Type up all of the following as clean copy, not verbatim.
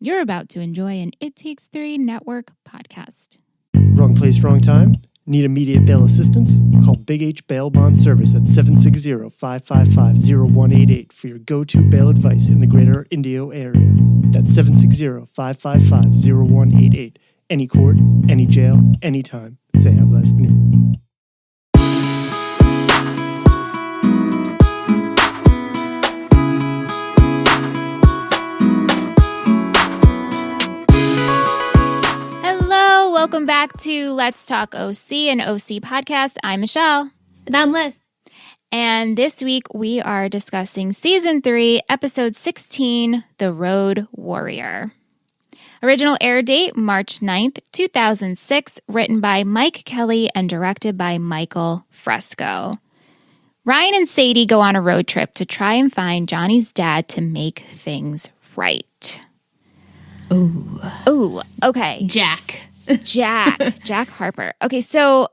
You're about to enjoy an It Takes Three Network podcast. Wrong place, wrong time? Need immediate bail assistance? Call Big H Bail Bond Service at 760-555-0188 for your go-to bail advice in the greater Indio area. That's 760-555-0188. Any court, any jail, anytime. Se habla español. Welcome back to Let's Talk OC, an OC podcast. I'm Michelle. And I'm Liz. And this week we are discussing Season 3, Episode 16, The Road Warrior. Original air date, March 9th, 2006, written by Mike Kelly and directed by Michael Fresco. Ryan and Sadie go on a road trip to try and find Johnny's dad to make things right. Ooh, okay. Jack Harper. Okay, so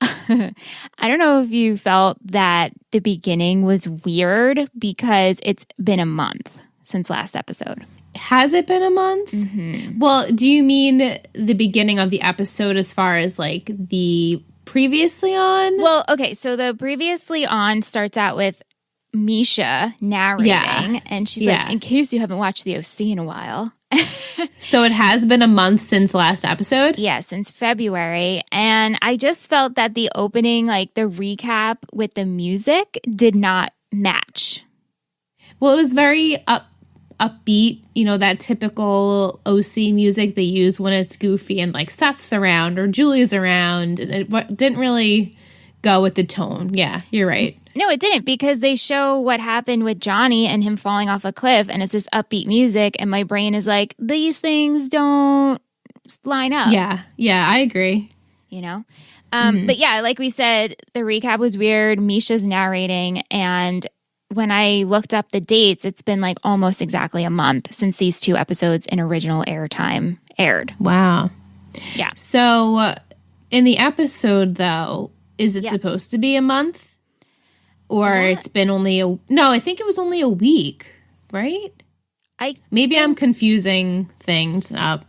I don't know if you felt that the beginning was weird because it's been a month since last episode. Has it been a month? Mm-hmm. Well, do you mean the beginning of the episode as far as like the previously on? Well, okay, so the previously on starts out with Misha narrating, and she's like, in case you haven't watched the OC in a while. So it has been a month since last episode? Yeah, since February. And I just felt that the opening, like the recap with the music did not match. Well, it was very upbeat, you know, that typical OC music they use when it's goofy and like Seth's around or Julie's around. And it didn't really go with the tone. Yeah, you're right. No, it didn't, because they show what happened with Johnny and him falling off a cliff, and it's this upbeat music, and my brain is like, these things don't line up. Yeah, I agree. You know? But yeah, like we said, the recap was weird. Misha's narrating, and when I looked up the dates, it's been like almost exactly a month since these two episodes in original airtime aired. Wow. Yeah. So in the episode, though, is it supposed to be a month? Or it's been only I think it was only a week, right? Maybe I'm confusing things up.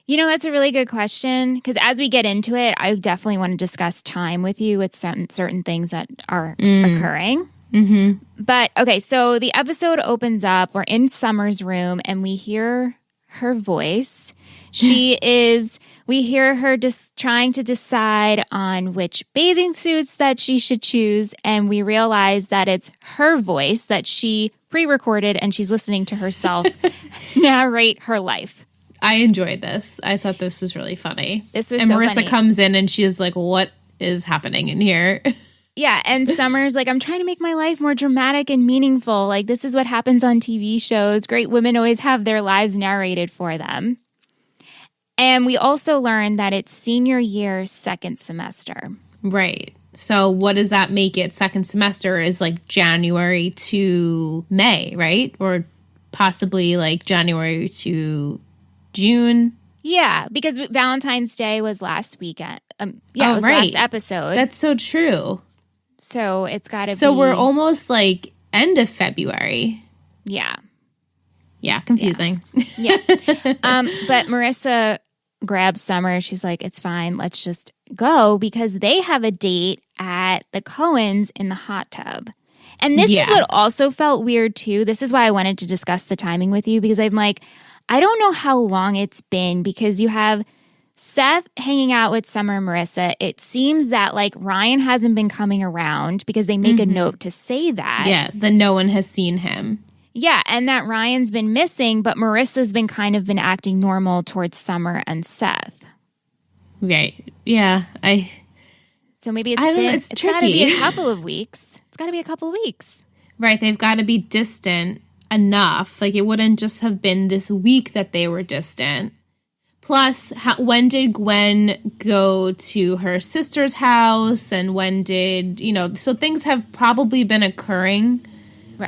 You know, that's a really good question, because as we get into it, I definitely want to discuss time with you with certain things that are occurring. Mm-hmm. But, okay, so the episode opens up. We're in Summer's room, and we hear her voice. We hear her just trying to decide on which bathing suits that she should choose, and we realize that it's her voice that she pre-recorded, and she's listening to herself narrate her life. I enjoyed this. I thought this was really funny. This was and so Marissa funny. Comes in, and she's like, what is happening in here? Yeah, and Summer's like, I'm trying to make my life more dramatic and meaningful. Like, this is what happens on TV shows. Great women always have their lives narrated for them. And we also learned that it's senior year, second semester. Right. So what does that make it? Second semester is like January to May, right? Or possibly like January to June. Yeah, because Valentine's Day was last weekend. It was last episode. That's so true. So it's got to be... So we're almost like end of February. Yeah. Yeah, confusing. Yeah. But Marissa grabs Summer. She's like, it's fine. Let's just go, because they have a date at the Coens in the hot tub. And this is what also felt weird, too. This is why I wanted to discuss the timing with you, because I'm like, I don't know how long it's been, because you have Seth hanging out with Summer and Marissa. It seems that like Ryan hasn't been coming around, because they make a note to say that. Yeah, that no one has seen him. Yeah, and that Ryan's been missing, but Marissa's been acting normal towards Summer and Seth. Right. Yeah. So maybe it's tricky. got to be a couple of weeks. It's got to be a couple of weeks. Right. They've got to be distant enough. Like, it wouldn't just have been this week that they were distant. Plus, when did Gwen go to her sister's house? And when did, so things have probably been occurring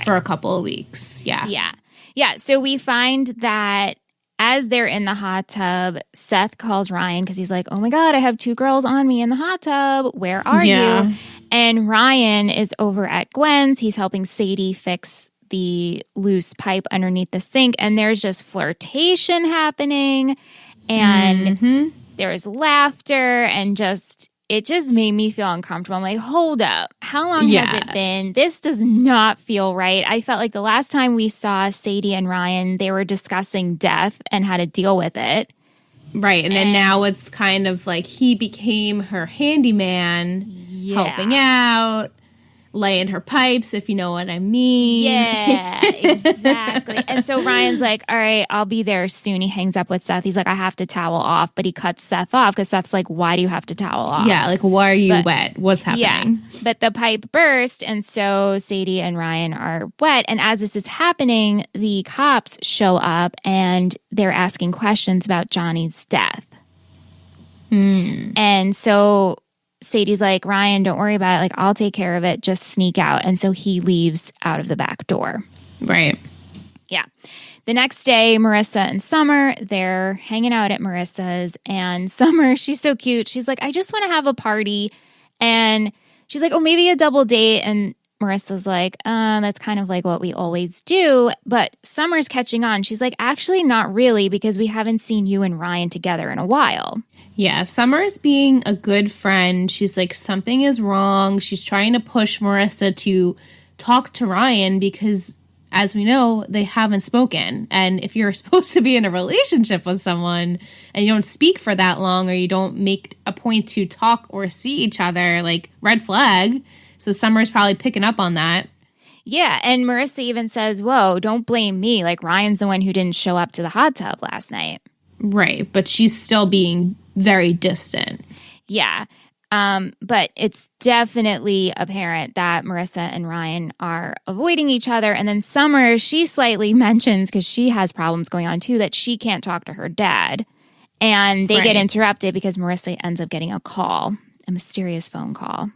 for a couple of weeks. Yeah. Yeah. So we find that as they're in the hot tub, Seth calls Ryan because he's like, oh my God, I have two girls on me in the hot tub. Where are you? And Ryan is over at Gwen's. He's helping Sadie fix the loose pipe underneath the sink, and there's just flirtation happening, and there's laughter, and it just made me feel uncomfortable. I'm like, hold up. How long has it been? This does not feel right. I felt like the last time we saw Sadie and Ryan, they were discussing death and how to deal with it. Right. And then now it's kind of like he became her handyman, helping out, laying her pipes, if you know what I mean. Yeah, exactly. And so Ryan's like, all right, I'll be there soon. He hangs up with Seth. He's like, I have to towel off. But he cuts Seth off because Seth's like, why do you have to towel off? Yeah, like, why are you wet? What's happening? Yeah, but the pipe burst, and so Sadie and Ryan are wet. And as this is happening, the cops show up, and they're asking questions about Johnny's death. And so Sadie's like, Ryan, don't worry about it. Like, I'll take care of it. Just sneak out. And so he leaves out of the back door. Right. Yeah. The next day, Marissa and Summer, they're hanging out at Marissa's. And Summer, she's so cute. She's like, I just want to have a party. And she's like, oh, maybe a double date. And Marissa's like, that's kind of like what we always do. But Summer's catching on. She's like, actually, not really, because we haven't seen you and Ryan together in a while. Yeah, Summer's being a good friend. She's like, something is wrong. She's trying to push Marissa to talk to Ryan because, as we know, they haven't spoken. And if you're supposed to be in a relationship with someone and you don't speak for that long, or you don't make a point to talk or see each other, like, red flag. So Summer's probably picking up on that. Yeah, and Marissa even says, whoa, don't blame me. Like, Ryan's the one who didn't show up to the hot tub last night. Right, but she's still being very distant. Yeah, but it's definitely apparent that Marissa and Ryan are avoiding each other. And then Summer, she slightly mentions, because she has problems going on too, that she can't talk to her dad. And they get interrupted because Marissa ends up getting a call, a mysterious phone call.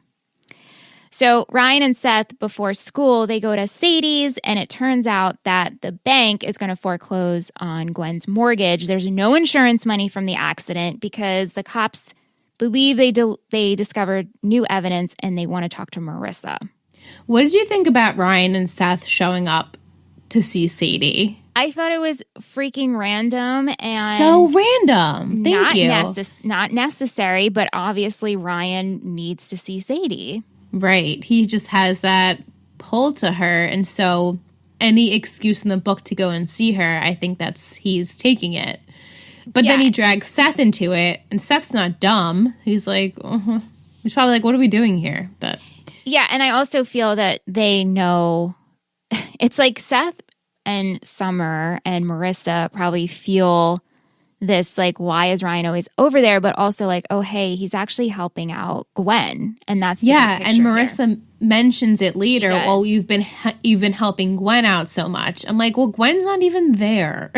So Ryan and Seth, before school, they go to Sadie's, and it turns out that the bank is going to foreclose on Gwen's mortgage. There's no insurance money from the accident because the cops believe they discovered new evidence, and they want to talk to Marissa. What did you think about Ryan and Seth showing up to see Sadie? I thought it was freaking random and so random. Thank you. Not necessary, but obviously Ryan needs to see Sadie. Right. He just has that pull to her. And so any excuse in the book to go and see her, I think he's taking it. But then he drags Seth into it, and Seth's not dumb. He's like, he's probably like, what are we doing here? But yeah, and I also feel that they know, it's like Seth and Summer and Marissa probably feel this, like, why is Ryan always over there? But also like, oh, hey, he's actually helping out Gwen. And that's the and Marissa mentions it later. Well, you've been helping Gwen out so much. I'm like, well, Gwen's not even there.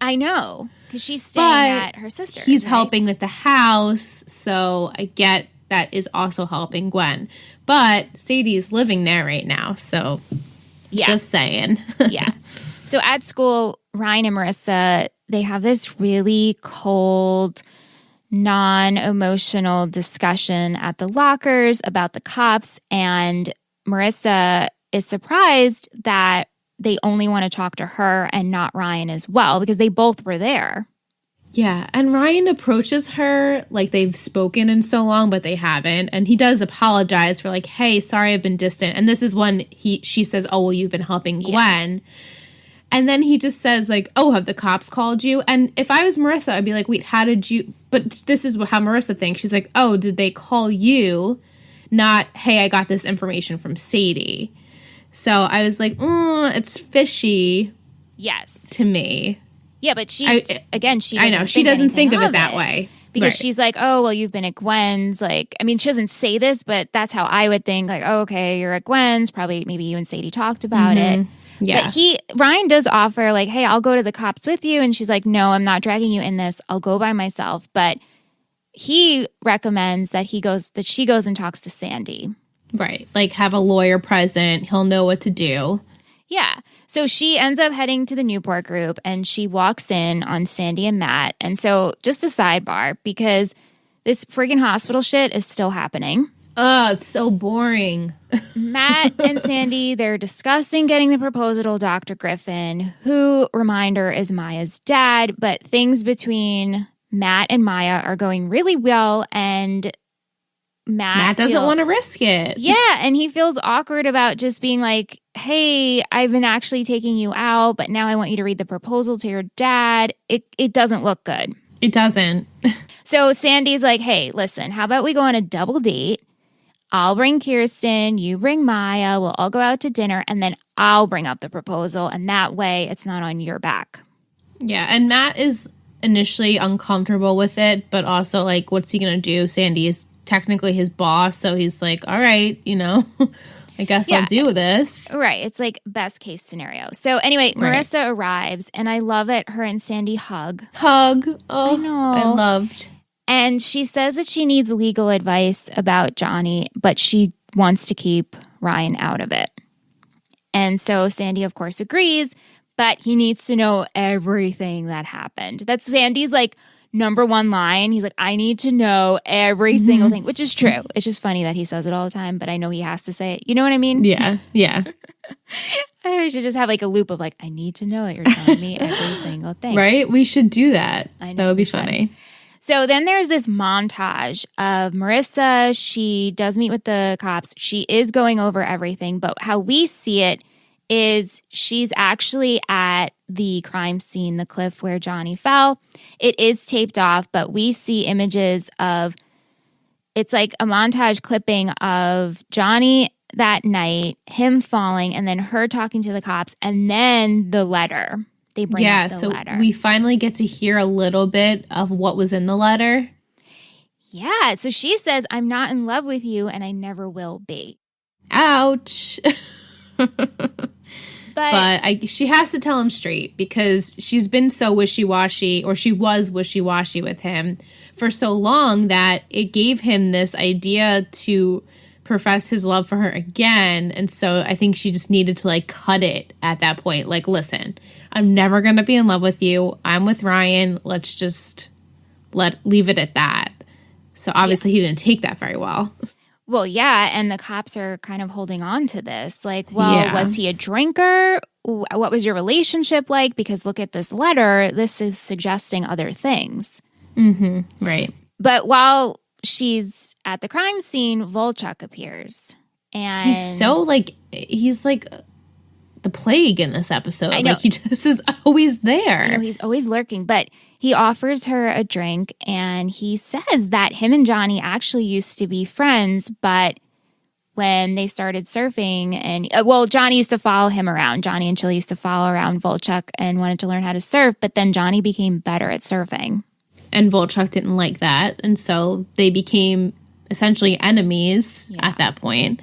I know, because she's staying at her sister's. He's helping with the house, so I get that is also helping Gwen. But Sadie's living there right now, so just saying. Yeah. So at school, Ryan and Marissa, they have this really cold, non-emotional discussion at the lockers about the cops, and Marissa is surprised that they only want to talk to her and not Ryan as well, because they both were there. Yeah, and Ryan approaches her like they've spoken in so long, but they haven't. And he does apologize for like, hey, sorry, I've been distant. And this is when she says, oh, well, you've been helping Gwen. And then he just says like, oh, have the cops called you? And if I was Marissa, I'd be like, wait, how did you? But this is how Marissa thinks. She's like, oh, did they call you? Not, hey, I got this information from Sadie. So I was like, it's fishy. Yes. To me. Yeah, but she doesn't think of it that way. Because she's like, oh, well, you've been at Gwen's. Like, I mean, she doesn't say this, but that's how I would think. Like, oh, okay, you're at Gwen's. Probably maybe you and Sadie talked about it. Yeah. But Ryan does offer like, hey, I'll go to the cops with you. And she's like, no, I'm not dragging you in this. I'll go by myself. But he recommends that she goes and talks to Sandy. Right. Like have a lawyer present. He'll know what to do. Yeah. So she ends up heading to the Newport group and she walks in on Sandy and Matt. And so just a sidebar, because this friggin' hospital shit is still happening. Oh, it's so boring. Matt and Sandy, they're discussing getting the proposal to Dr. Griffin, who, reminder, is Maya's dad. But things between Matt and Maya are going really well, and Matt doesn't want to risk it. Yeah, and he feels awkward about just being like, hey, I've been actually taking you out, but now I want you to read the proposal to your dad. It doesn't look good. It doesn't. So Sandy's like, hey, listen, how about we go on a double date? I'll bring Kirsten, you bring Maya, we'll all go out to dinner, and then I'll bring up the proposal, and that way it's not on your back. Yeah, and Matt is initially uncomfortable with it, but also like, what's he going to do? Sandy is technically his boss, so he's like, all right, I guess I'll do this. Right. It's like best case scenario. So anyway, Marissa arrives, and I love that her and Sandy hug. Oh, I know. I loved. And she says that she needs legal advice about Johnny, but she wants to keep Ryan out of it. And so Sandy, of course, agrees, but he needs to know everything that happened. That's Sandy's like number one line. He's like, I need to know every single thing, which is true. It's just funny that he says it all the time, but I know he has to say it. You know what I mean? Yeah. I should just have like a loop of like, I need to know that you're telling me every single thing. Right? We should do that. I know, that would be funny. So then there's this montage of Marissa. She does meet with the cops. She is going over everything, but how we see it is she's actually at the crime scene, the cliff where Johnny fell. It is taped off, but we see images of, it's like a montage clipping of Johnny that night, him falling, and then her talking to the cops, and then the letter. They bring up the letter. We finally get to hear a little bit of what was in the letter. Yeah, so she says, I'm not in love with you, and I never will be. Ouch. But she has to tell him straight because she's been so wishy-washy, or she was wishy-washy with him for so long that it gave him this idea to profess his love for her again. And so I think she just needed to like cut it at that point. Like, listen, I'm never going to be in love with you. I'm with Ryan. Let's just leave it at that. So obviously he didn't take that very well. Well, yeah, and the cops are kind of holding on to this. Like, well, was he a drinker? What was your relationship like? Because look at this letter. This is suggesting other things. Mm-hmm. Right. But while she's at the crime scene, Volchuk appears. And he's like the plague in this episode. I know. Like, he just is always there. I know, he's always lurking, but he offers her a drink, and he says that him and Johnny actually used to be friends, but when they started surfing, and Johnny used to follow him around. Johnny and Chili used to follow around Volchuk and wanted to learn how to surf, but then Johnny became better at surfing. And Volchuk didn't like that, and so they became essentially enemies at that point.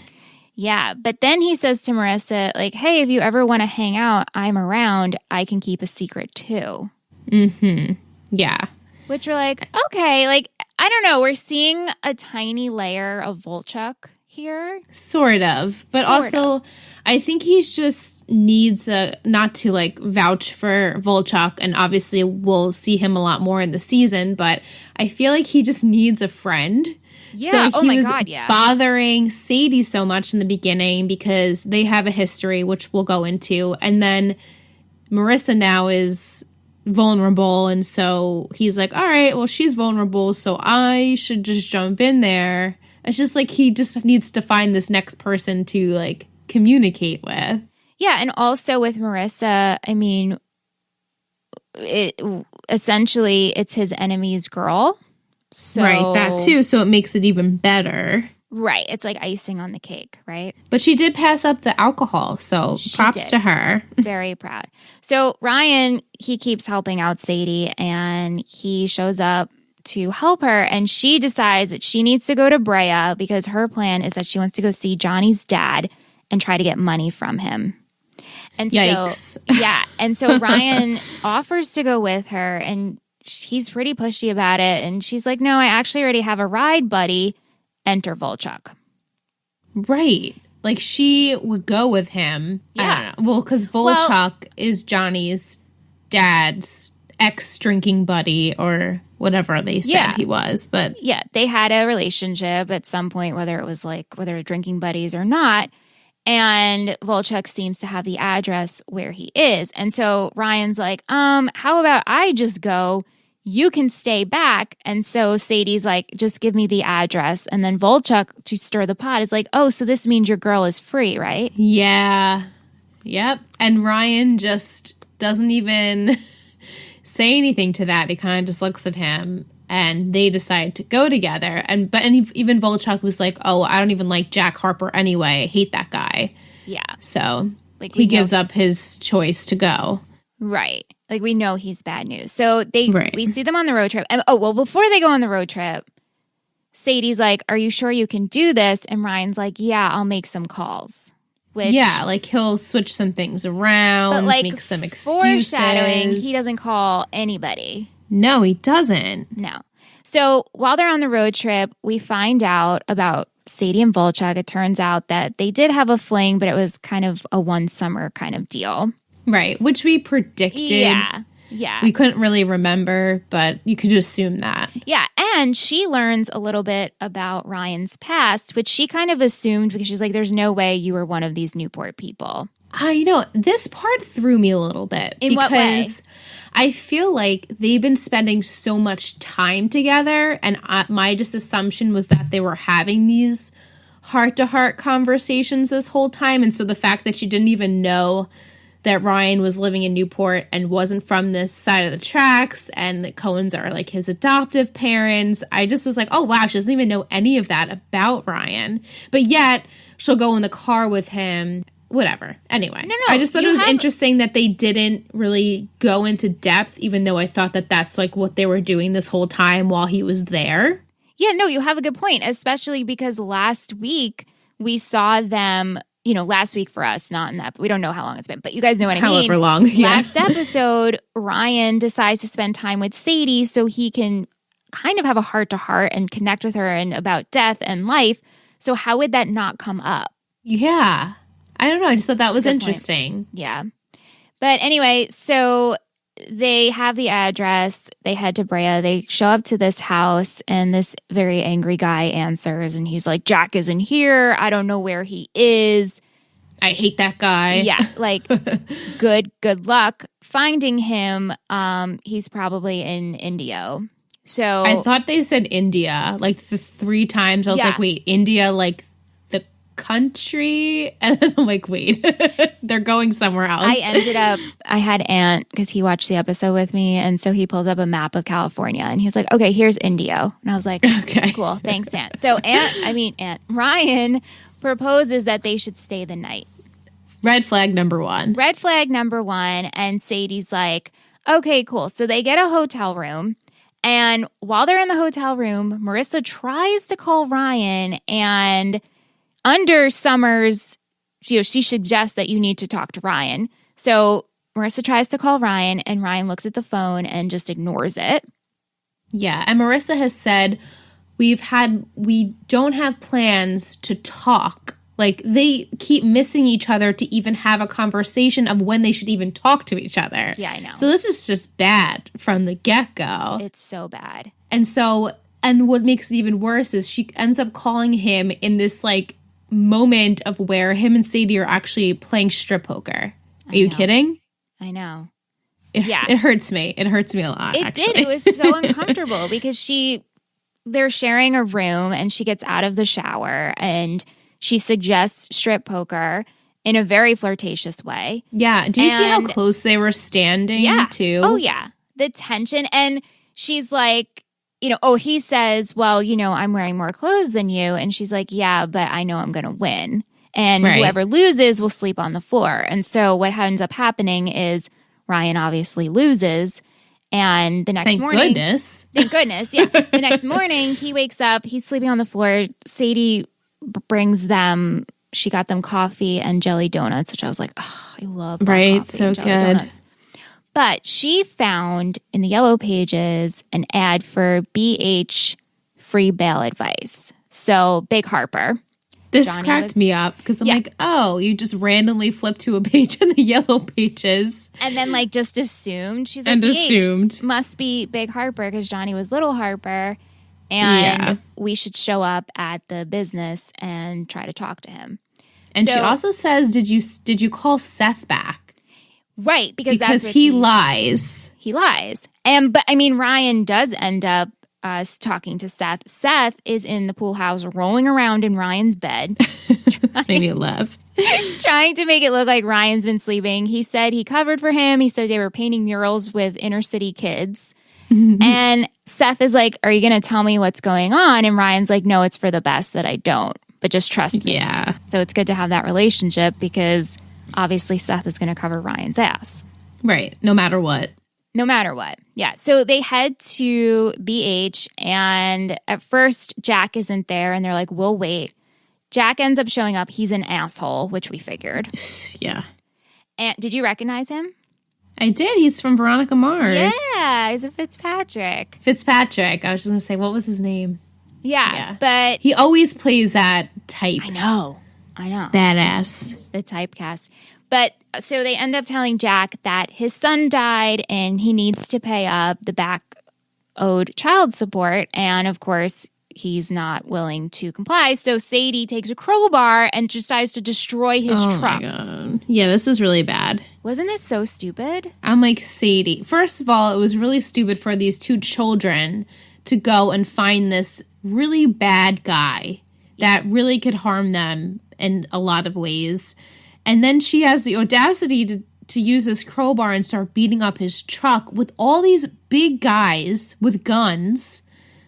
Yeah, but then he says to Marissa, like, hey, if you ever want to hang out, I'm around. I can keep a secret too. Mm-hmm. Yeah. Which we're like, okay, like, I don't know. We're seeing a tiny layer of Volchuk here. Sort of. But also, I think he's just needs not to, like, vouch for Volchuk. And obviously, we'll see him a lot more in the season. But I feel like he just needs a friend. Yeah, so he was bothering Sadie so much in the beginning because they have a history, which we'll go into. And then Marissa now is vulnerable, and so he's like, all right, well, she's vulnerable, so I should just jump in there. It's just like he just needs to find this next person to like communicate with. Yeah, and also with Marissa, I mean, essentially it's his enemy's girl. So, right, that too, so it makes it even better. Right, it's like icing on the cake, right? But she did pass up the alcohol, so props to her. Very proud. So Ryan, he keeps helping out Sadie, and he shows up to help her, and she decides that she needs to go to Brea because her plan is that she wants to go see Johnny's dad and try to get money from him. And Yikes. And so Ryan offers to go with her, and he's pretty pushy about it, and she's like, no, I actually already have a ride buddy. Enter Volchuk. Right. Like, she would go with him. Yeah. I don't know. Well, because Volchuk is Johnny's dad's ex-drinking buddy or whatever they said he was. But yeah, they had a relationship at some point, whether it was like whether they're drinking buddies or not. And Volchuk seems to have the address where he is. And so Ryan's like, how about I just go? You can stay back. And so Sadie's like, just give me the address. And then Volchuk, to stir the pot, is like, oh, so this means your girl is free, right? Yeah. Yep. And Ryan just doesn't even say anything to that. He kind of just looks at him, and they decide to go together. And even Volchuk was like, oh, I don't even like Jack Harper anyway. I hate that guy. Yeah. So like he gives up his choice to go. Right. Like, we know he's bad news. So we see them on the road trip. And, before they go on the road trip, Sadie's like, are you sure you can do this? And Ryan's like, yeah, I'll make some calls. Yeah, like he'll switch some things around, like, make some excuses. Foreshadowing, he doesn't call anybody. No, he doesn't. No. So while they're on the road trip, we find out about Sadie and Volchuk. It turns out that they did have a fling, but it was kind of a one summer kind of deal. Right, which we predicted. Yeah. We couldn't really remember, but you could assume that. Yeah, and she learns a little bit about Ryan's past, which she kind of assumed because she's like, there's no way you were one of these Newport people. This part threw me a little bit. In what way? Because I feel like they've been spending so much time together, and my just assumption was that they were having these heart-to-heart conversations this whole time, and so the fact that she didn't even know that Ryan was living in Newport and wasn't from this side of the tracks, and the Coens are like his adoptive parents. I just was like, oh wow, she doesn't even know any of that about Ryan. But yet she'll go in the car with him. Whatever. Anyway, no, I just thought it was interesting that they didn't really go into depth, even though I thought that that's like what they were doing this whole time while he was there. Yeah, no, you have a good point, especially because last week we saw them. Last week for us, not in that, we don't know how long it's been, but you guys know what I mean. However long, yeah. Last episode, Ryan decides to spend time with Sadie so he can kind of have a heart-to-heart and connect with her and about death and life. So how would that not come up? Yeah. I don't know. I just thought that was interesting. Point. Yeah. But anyway, so they have the address. They head to Brea. They show up to this house, and this very angry guy answers, and he's like, Jack isn't here. I don't know where he is. I hate that guy. Yeah, like, good luck finding him. He's probably in Indio. So I thought they said India, like the 3 times. I was like, wait, India, like the country? And then I'm like, wait, they're going somewhere else. I had Ant, because he watched the episode with me, and so he pulled up a map of California, and he was like, okay, here's Indio. And I was like, okay, cool, thanks, Ant. So Ryan proposes that they should stay the night. Red flag number 1. Red flag number 1, and Sadie's like, okay, cool. So they get a hotel room, and while they're in the hotel room, Marissa tries to call Ryan, and under Summer's, she suggests that you need to talk to Ryan. So Marissa tries to call Ryan, and Ryan looks at the phone and just ignores it. Yeah, and Marissa has said, we don't have plans to talk. Like, they keep missing each other to even have a conversation of when they should even talk to each other. Yeah, I know. So this is just bad from the get-go. It's so bad. And what makes it even worse is she ends up calling him in this, like, moment of where him and Sadie are actually playing strip poker. Are you kidding? I know. It hurts me. It hurts me a lot, actually. It was so uncomfortable because they're sharing a room, and she gets out of the shower, and she suggests strip poker in a very flirtatious way. Yeah. Do you see how close they were standing, too? Oh, yeah. The tension. And she's like, he says, well, I'm wearing more clothes than you. And she's like, yeah, but I know I'm going to win. And whoever loses will sleep on the floor. And so what ends up happening is Ryan obviously loses. And the next morning. Thank goodness. Yeah. The next morning, he wakes up. He's sleeping on the floor. Sadie brings them, she got them coffee and jelly donuts, which I was like, oh, I love that coffee so and jelly good. Donuts. But she found in the Yellow Pages an ad for BH free bail advice. So Big Harper, This cracked me up because I'm like, oh, you just randomly flipped to a page in the yellow pages. And then like just assumed. She's like, and assumed. Must be Big Harper because Johnny was Little Harper. And we should show up at the business and try to talk to him. And she also says, did you call Seth back? Right, because he lies. He lies. But I mean, Ryan does end up talking to Seth. Seth is in the pool house rolling around in Ryan's bed. This made me laugh. Trying to make it look like Ryan's been sleeping. He said he covered for him. He said they were painting murals with inner city kids. And Seth is like, are you going to tell me what's going on? And Ryan's like, no, it's for the best that I don't. But just trust me. Yeah. So it's good to have that relationship because obviously Seth is going to cover Ryan's ass. Right. No matter what. No matter what. Yeah. So they head to BH, and at first Jack isn't there, and they're like, we'll wait. Jack ends up showing up. He's an asshole, which we figured. Yeah. And did you recognize him? I did. He's from Veronica Mars. Yeah. He's a Fitzpatrick. Fitzpatrick. I was just going to say, what was his name? Yeah. But he always plays that type. I know. Badass. The typecast. But so they end up telling Jack that his son died and he needs to pay up the back owed child support. And of course, he's not willing to comply. So Sadie takes a crowbar and decides to destroy his truck. My God. Yeah, this was really bad. Wasn't this so stupid? I'm like, Sadie. First of all, it was really stupid for these two children to go and find this really bad guy that really could harm them in a lot of ways. And then she has the audacity to use this crowbar and start beating up his truck with all these big guys with guns.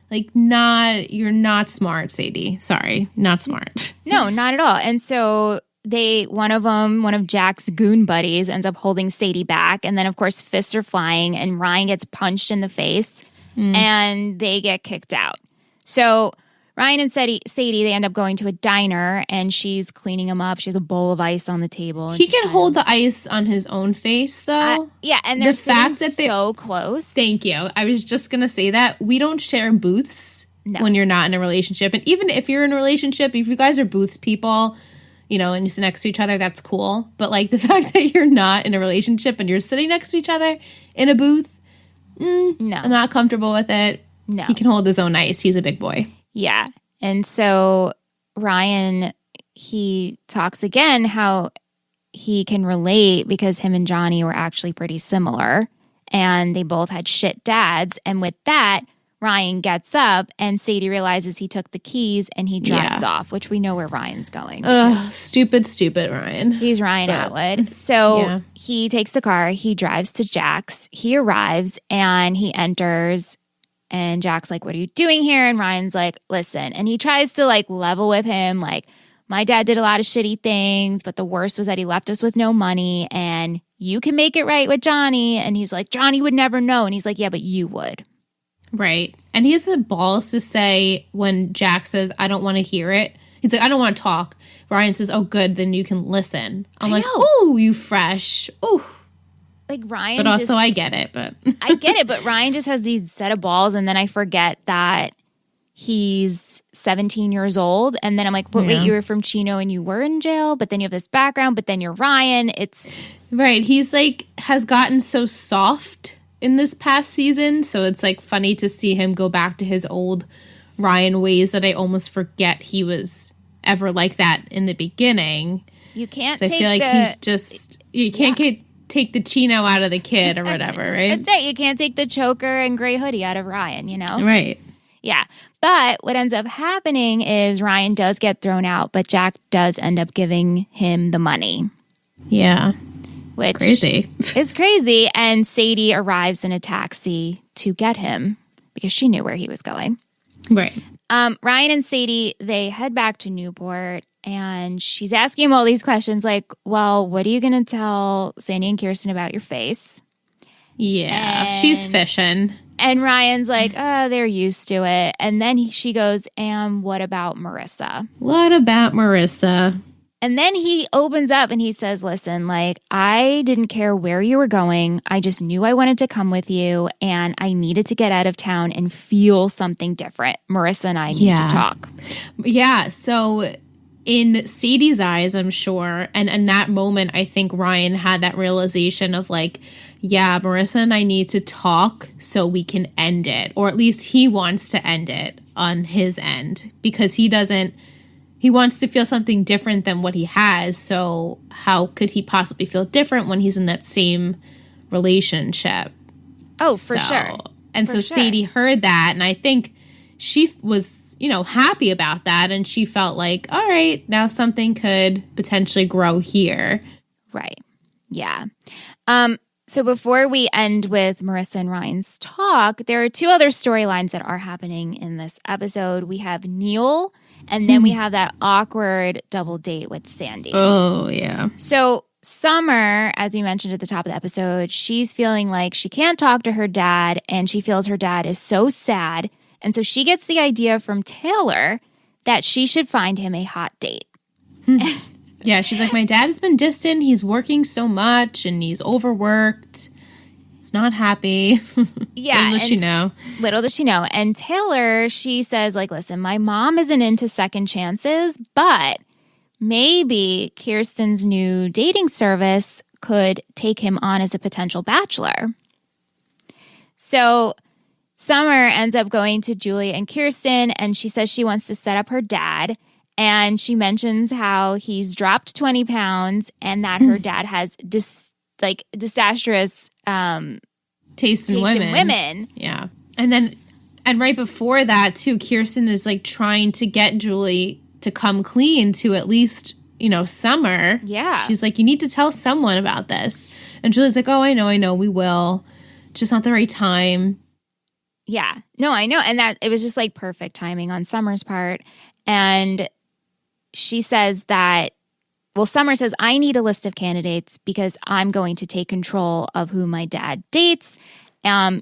Like, you're not smart, Sadie. Sorry, not smart. No, not at all. And so one of Jack's goon buddies ends up holding Sadie back. And then, of course, fists are flying and Ryan gets punched in the face and they get kicked out. So Ryan and Sadie, they end up going to a diner, and she's cleaning him up. She has a bowl of ice on the table. He can hold the ice on his own face, though. Yeah, and they're so close. Thank you. I was just going to say that. We don't share booths when you're not in a relationship. And even if you're in a relationship, if you guys are booth people, and you sit next to each other, that's cool. But, like, the fact that you're not in a relationship and you're sitting next to each other in a booth, no. I'm not comfortable with it. No. He can hold his own ice. He's a big boy. Yeah. And so Ryan, he talks again how he can relate because him and Johnny were actually pretty similar and they both had shit dads. And with that, Ryan gets up and Sadie realizes he took the keys and he drives off, which we know where Ryan's going. Stupid Ryan. He's Ryan Atwood. So he takes the car, he drives to Jack's, he arrives and he enters. And Jack's like, what are you doing here? And Ryan's like, listen. And he tries to like level with him. Like, my dad did a lot of shitty things, but the worst was that he left us with no money and you can make it right with Johnny. And he's like, Johnny would never know. And he's like, yeah, but you would. Right. And he has the balls to say when Jack says, I don't want to hear it. He's like, I don't want to talk. Ryan says, oh, good. Then you can listen. I'm like, oh, you fresh. Oh. Like Ryan, but also I get it, but I get it. But Ryan just has these set of balls, and then I forget that he's 17 years old, and then I'm like, wait, you were from Chino and you were in jail, but then you have this background, but then you're Ryan. It's right. He's like has gotten so soft in this past season, so it's like funny to see him go back to his old Ryan ways that I almost forget he was ever like that in the beginning. You can't. I feel like he's just you can't take the chino out of the kid or whatever, right? That's right. You can't take the choker and gray hoodie out of Ryan, Right. Yeah. But what ends up happening is Ryan does get thrown out, but Jack does end up giving him the money. Yeah. Which crazy. is crazy. And Sadie arrives in a taxi to get him because she knew where he was going. Right. Ryan and Sadie, they head back to Newport. And she's asking him all these questions like, well, what are you going to tell Sandy and Kirsten about your face? Yeah, she's fishing. And Ryan's like, oh, they're used to it. And then she goes, and what about Marissa? What about Marissa? And then he opens up and he says, listen, like, I didn't care where you were going. I just knew I wanted to come with you. And I needed to get out of town and feel something different. Marissa and I need to talk. Yeah, so in Sadie's eyes, I'm sure, and in that moment, I think Ryan had that realization of like, yeah, Marissa and I need to talk so we can end it. Or at least he wants to end it on his end because he wants to feel something different than what he has. So how could he possibly feel different when he's in that same relationship? Oh, for sure. And so Sadie heard that, and I think she was, happy about that, and she felt like, all right, now something could potentially grow here. Right. Yeah. So before we end with Marissa and Ryan's talk, there are two other storylines that are happening in this episode. We have Neil, and then we have that awkward double date with Sandy. Oh, yeah. So Summer, as we mentioned at the top of the episode, she's feeling like she can't talk to her dad, and she feels her dad is so sad. And so she gets the idea from Taylor that she should find him a hot date. Yeah, she's like, my dad has been distant. He's working so much and he's overworked. He's not happy. Yeah. Little does she know. Little does she know. And Taylor, she says, like, listen, my mom isn't into second chances, but maybe Kirsten's new dating service could take him on as a potential bachelor. So Summer ends up going to Julie and Kirsten, and she says she wants to set up her dad. And she mentions how he's dropped 20 pounds and that her dad has disastrous taste in women. Yeah. And right before that, too, Kirsten is like trying to get Julie to come clean to at least, Summer. Yeah. She's like, you need to tell someone about this. And Julie's like, oh, I know, we will. Just not the right time. Yeah. No, I know. And that it was just like perfect timing on Summer's part. And she says that, Summer says, I need a list of candidates because I'm going to take control of who my dad dates.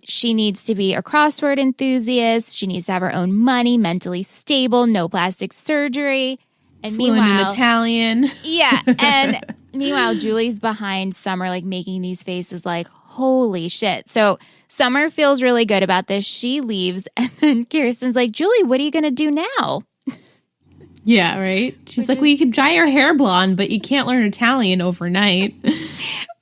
She needs to be a crossword enthusiast. She needs to have her own money, mentally stable, no plastic surgery. And fluent in Italian. Yeah. And meanwhile, Julie's behind Summer, like making these faces like, holy shit. So Summer feels really good about this. She leaves. And then Kirsten's like, Julie, what are you going to do now? Yeah, right? She's like, well, you can dye your hair blonde, but you can't learn Italian overnight. Which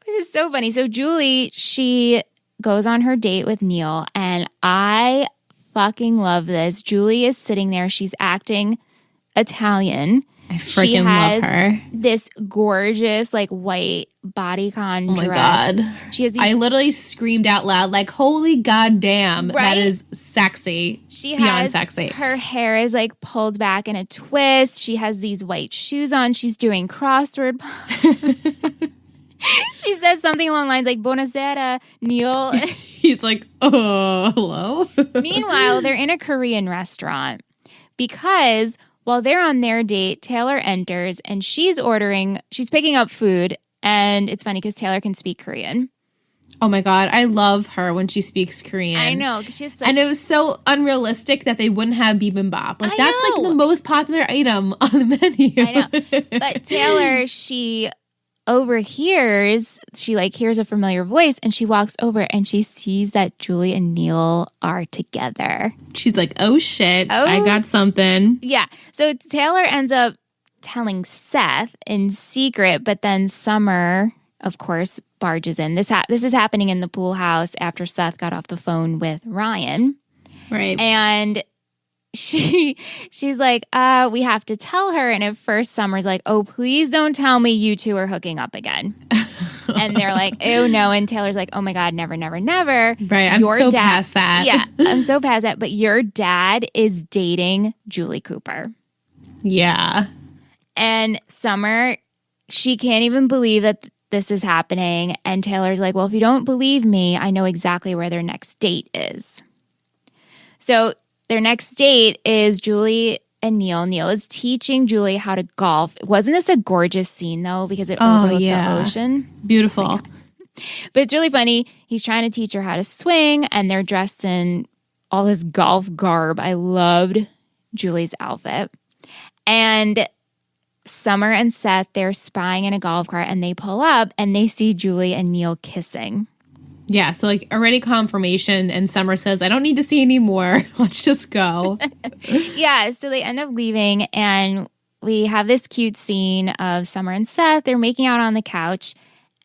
is so funny. So Julie, she goes on her date with Neil, and I fucking love this. Julie is sitting there. She's acting Italian. I freaking love her. This gorgeous, like, white bodycon dress. Oh, my God. She has I literally screamed out loud, like, holy goddamn, right? That is sexy. She beyond has, sexy. Her hair is, like, pulled back in a twist. She has these white shoes on. She's doing crossword puzzles. She says something along the lines like, Buonasera, Neil. He's like, oh, hello? Meanwhile, they're in a Korean restaurant because while they're on their date, Taylor enters and she's picking up food. And it's funny because Taylor can speak Korean. Oh my God, I love her when she speaks Korean. I know. She's like, and it was so unrealistic that they wouldn't have bibimbap. Like, that's like the most popular item on the menu. I know. But Taylor, she overhears, she like hears a familiar voice and she walks over and she sees that Julie and Neil are together. She's like, oh shit, I got something. Yeah. So Taylor ends up telling Seth in secret, but then Summer, of course, barges in. This is happening in the pool house after Seth got off the phone with Ryan. Right. And she's like, we have to tell her. And at first Summer's like, oh, please don't tell me you two are hooking up again. And they're like, oh no. And Taylor's like, oh my God, never, never, never. Right. I'm so past that. Yeah, I'm so past that. But your dad is dating Julie Cooper. Yeah. And Summer, she can't even believe that this is happening. And Taylor's like, well, if you don't believe me, I know exactly where their next date is. So their next date is Julie and Neil. Neil is teaching Julie how to golf. Wasn't this a gorgeous scene, though, because it overlooked the ocean? Beautiful. Oh, but it's really funny. He's trying to teach her how to swing, and they're dressed in all this golf garb. I loved Julie's outfit. And Summer and Seth, they're spying in a golf cart, and they pull up, and they see Julie and Neil kissing. Yeah, so like already confirmation, and Summer says, I don't need to see any more. Let's just go. Yeah, so they end up leaving, and we have this cute scene of Summer and Seth. They're making out on the couch,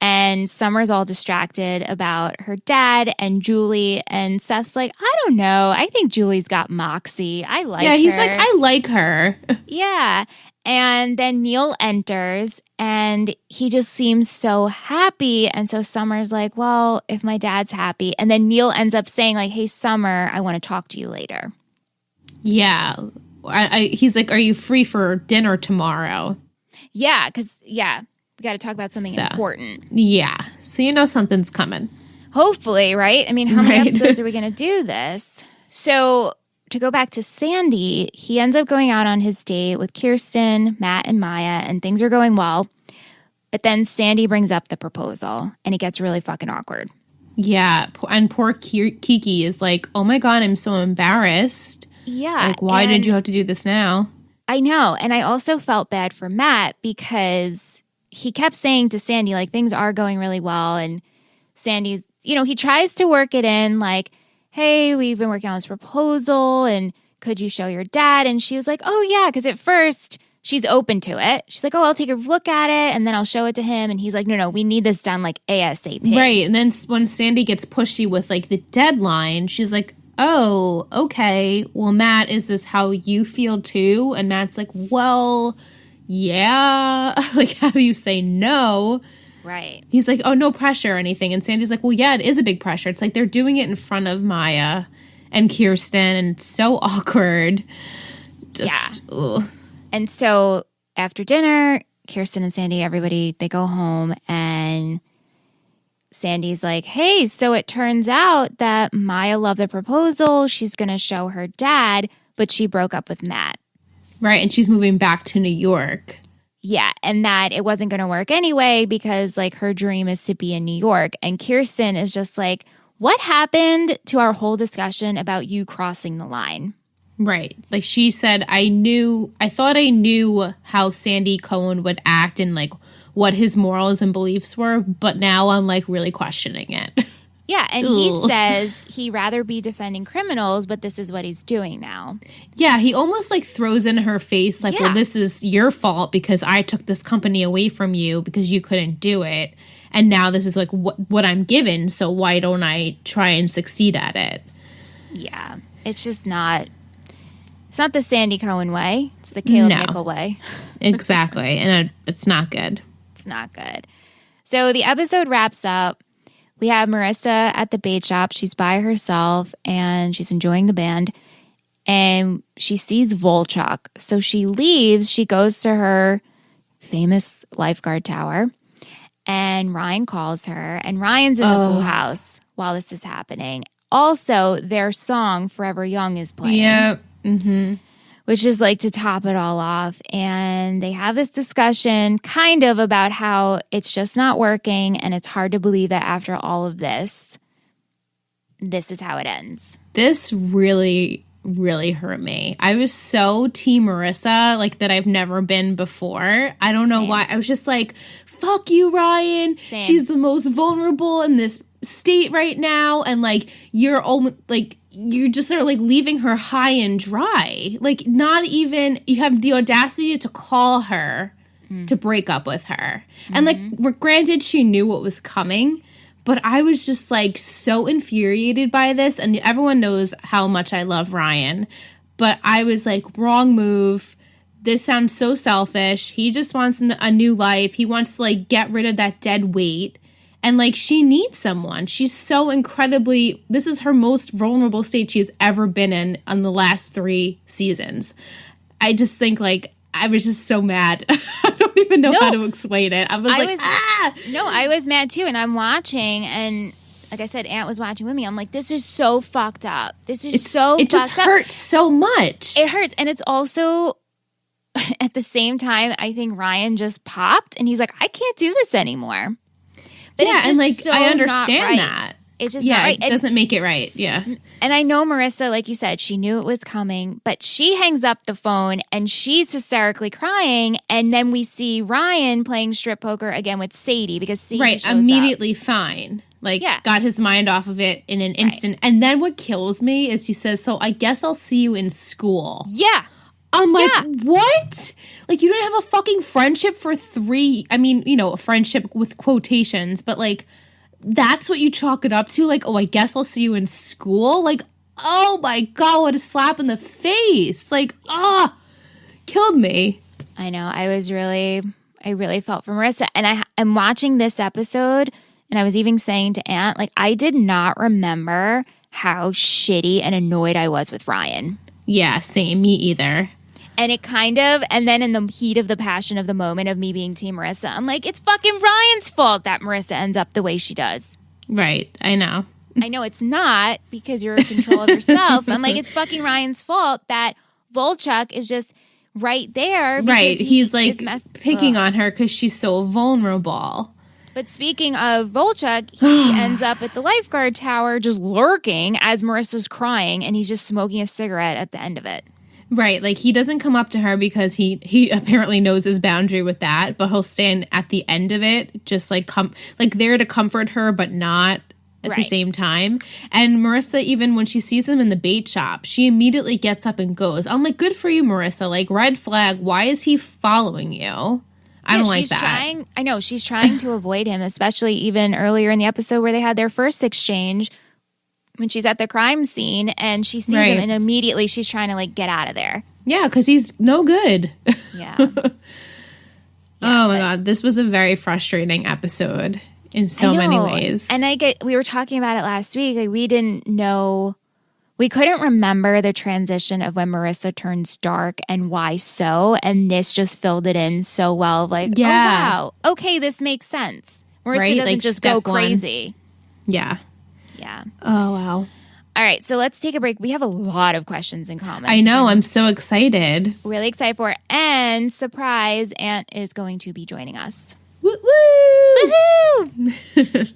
and Summer's all distracted about her dad and Julie. And Seth's like, I don't know. I think Julie's got moxie. I like her. Yeah, he's like, I like her. Yeah. And then Neil enters, and he just seems so happy. And so Summer's like, well, if my dad's happy. And then Neil ends up saying, like, hey, Summer, I want to talk to you later. Yeah. He's like, are you free for dinner tomorrow? Yeah, because, we got to talk about something important. Yeah. So you know something's coming. Hopefully, right? I mean, how many episodes are we going to do this? So to go back to Sandy, he ends up going out on his date with Kirsten, Matt, and Maya, and things are going well. But then Sandy brings up the proposal, and it gets really fucking awkward. Yeah. And poor Kiki is like, oh my God, I'm so embarrassed. Yeah. Like, why did you have to do this now? I know. And I also felt bad for Matt because he kept saying to Sandy, like, things are going really well. And Sandy's, he tries to work it in, like, hey, we've been working on this proposal, and could you show your dad? And she was like, oh, yeah, because at first she's open to it. She's like, oh, I'll take a look at it, and then I'll show it to him. And he's like, no, we need this done, like, ASAP. Right. And then when Sandy gets pushy with, like, the deadline, she's like, oh, okay, well, Matt, is this how you feel too? And Matt's like, well, yeah. Like, how do you say no? Right. He's like, oh, no pressure or anything. And Sandy's like, well, yeah, it is a big pressure. It's like they're doing it in front of Maya and Kirsten, and it's so awkward. Ugh. And so after dinner, Kirsten and Sandy, everybody, they go home, and Sandy's like, hey, so it turns out that Maya loved the proposal. She's going to show her dad, but she broke up with Matt. Right, and she's moving back to New York. Yeah, and that it wasn't going to work anyway because, like, her dream is to be in New York. And Kirsten is just like, what happened to our whole discussion about you crossing the line? Right. Like, she said, I thought I knew how Sandy Cohen would act and, like, what his morals and beliefs were, but now I'm, like, really questioning it. Yeah, and he says he'd rather be defending criminals, but this is what he's doing now. Yeah, he almost, like, throws in her face, like, well, this is your fault because I took this company away from you because you couldn't do it. And now this is, like, what I'm given, so why don't I try and succeed at it? Yeah, it's just not... It's not the Sandy Cohen way. It's the Caleb Nickel way. Exactly, and it's not good. It's not good. So the episode wraps up. We have Marissa at the bait shop. She's by herself, and she's enjoying the band. And she sees Volchok. So she leaves. She goes to her famous lifeguard tower. And Ryan calls her. And Ryan's in the pool house while this is happening. Also, their song, Forever Young, is playing. Yep. Mm-hmm. Which is like to top it all off. And they have this discussion kind of about how it's just not working, and it's hard to believe that after all of this, this is how it ends. This really, really hurt me. I was so team Marissa, like, that I've never been before. I don't know why. I was just like, fuck you, Ryan. Same. She's the most vulnerable in this state right now. And, like, you're almost, like... You just are, like, leaving her high and dry. Like, not even... You have the audacity to call her to break up with her. And, like, granted, she knew what was coming. But I was just, like, so infuriated by this. And everyone knows how much I love Ryan. But I was like, wrong move. This sounds so selfish. He just wants a new life. He wants to, like, get rid of that dead weight. And, like, she needs someone. She's so incredibly... This is her most vulnerable state she's ever been in the last 3 seasons. I just think, like, I was just so mad. I don't even know how to explain it. I was mad, too. And I'm watching, and like I said, Aunt was watching with me. I'm like, this is so fucked up. It just hurts so much. It hurts. And it's also... At the same time, I think Ryan just popped, and he's like, I can't do this anymore. But yeah, and, like, I understand that. It's just not right. It doesn't make it right. Yeah. And I know Marissa, like you said, she knew it was coming, but she hangs up the phone and she's hysterically crying. And then we see Ryan playing strip poker again with Sadie because Sadie shows immediately up. Fine. Like, got his mind off of it in an instant. And then what kills me is he says, so I guess I'll see you in school. Yeah. I'm like, what? Like, you didn't have a fucking friendship for 3. I mean, a friendship with quotations, but like, that's what you chalk it up to? Like, oh, I guess I'll see you in school? Like, oh my God, what a slap in the face. Like, killed me. I know. I really felt for Marissa. And I'm watching this episode, and I was even saying to Aunt, like, I did not remember how shitty and annoyed I was with Ryan. Yeah, same. Me either. And and then in the heat of the passion of the moment of me being Team Marissa, I'm like, it's fucking Ryan's fault that Marissa ends up the way she does. Right. I know. I know it's not, because you're in control of yourself. But I'm like, it's fucking Ryan's fault that Volchuk is just right there. Right. He's like picking on her because she's so vulnerable. But speaking of Volchuk, he ends up at the lifeguard tower just lurking as Marissa's crying, and he's just smoking a cigarette at the end of it. Right, like he doesn't come up to her because he apparently knows his boundary with that, but he'll stand at the end of it, just like there to comfort her, but not at the same time. And Marissa, even when she sees him in the bait shop, she immediately gets up and goes. I'm like, good for you, Marissa. Like, red flag. Why is he following you? I don't like that. I know she's trying to avoid him, especially even earlier in the episode where they had their first exchange. When she's at the crime scene and she sees him, and immediately she's trying to like get out of there. Yeah, because he's no good. Yeah. Oh my God, this was a very frustrating episode in so many ways. And we were talking about it last week. Like, we couldn't remember the transition of when Marissa turns dark and why so. And this just filled it in so well. Like, oh wow, okay, this makes sense. Marissa doesn't just go crazy. Yeah. Yeah. Oh, wow. All right, so let's take a break. We have a lot of questions and comments. I know. I'm so excited. Really excited for it. And surprise, Aunt is going to be joining us. Woo-woo! Woohoo!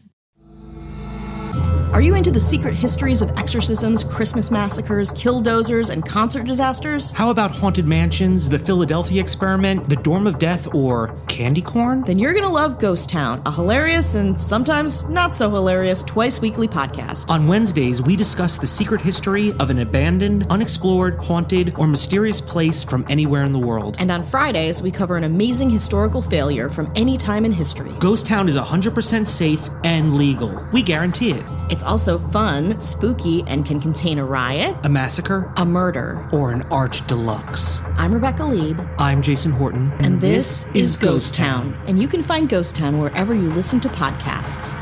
Are you into the secret histories of exorcisms, Christmas massacres, killdozers, and concert disasters? How about haunted mansions, the Philadelphia experiment, the Dorm of Death, or candy corn? Then you're gonna love Ghost Town, a hilarious and sometimes not so hilarious twice-weekly podcast. On Wednesdays, we discuss the secret history of an abandoned, unexplored, haunted, or mysterious place from anywhere in the world. And on Fridays, we cover an amazing historical failure from any time in history. Ghost Town is 100% safe and legal. We guarantee it. It's also fun, spooky, and can contain a riot, a massacre, a murder, or an arch deluxe. I'm Rebecca Lieb. I'm Jason Horton. And this is Ghost Town. And you can find Ghost Town wherever you listen to podcasts.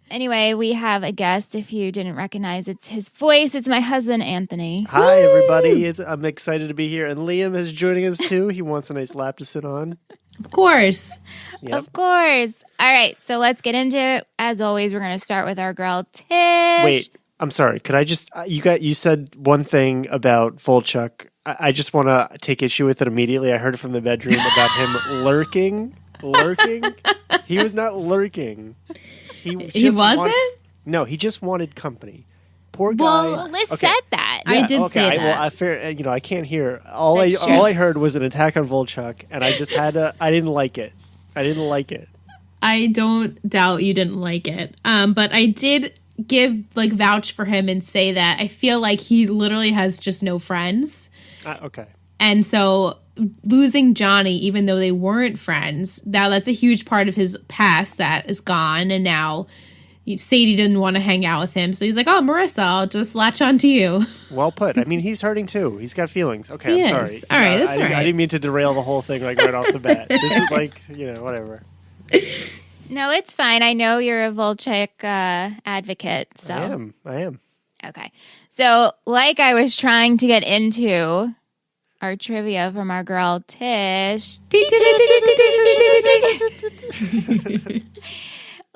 Anyway, we have a guest. If you didn't recognize his voice, it's my husband, Anthony. Hi, everybody. I'm excited to be here. And Liam is joining us, too. He wants a nice lap to sit on. Of course. Yep. Of course. All right, so let's get into it. As always, we're going to start with our girl, Tish. Wait, I'm sorry. Could I just... You said one thing about Volchuk. I just want to take issue with it immediately. I heard it from the bedroom about him lurking. Lurking? He was not lurking. He wasn't? No, he just wanted company. Poor guy. Well, Liz said that. Yeah, I did say that. Well, I can't hear. All I heard was an attack on Volchuk, and I just had to. I didn't like it. I don't doubt you didn't like it. But I did vouch for him and say that I feel like he literally has just no friends. Okay. And so losing Johnny, even though they weren't friends, that's a huge part of his past that is gone, and now Sadie didn't want to hang out with him, so he's like, oh, Marissa, I'll just latch on to you. Well put. I mean, he's hurting too. He's got feelings. Okay, I'm sorry. All right, that's all right. I didn't mean to derail the whole thing right off the bat. This is whatever. No, it's fine. I know you're a Volchuk advocate. So I am. Okay. So, like I was trying to get into our trivia from our girl, Tish.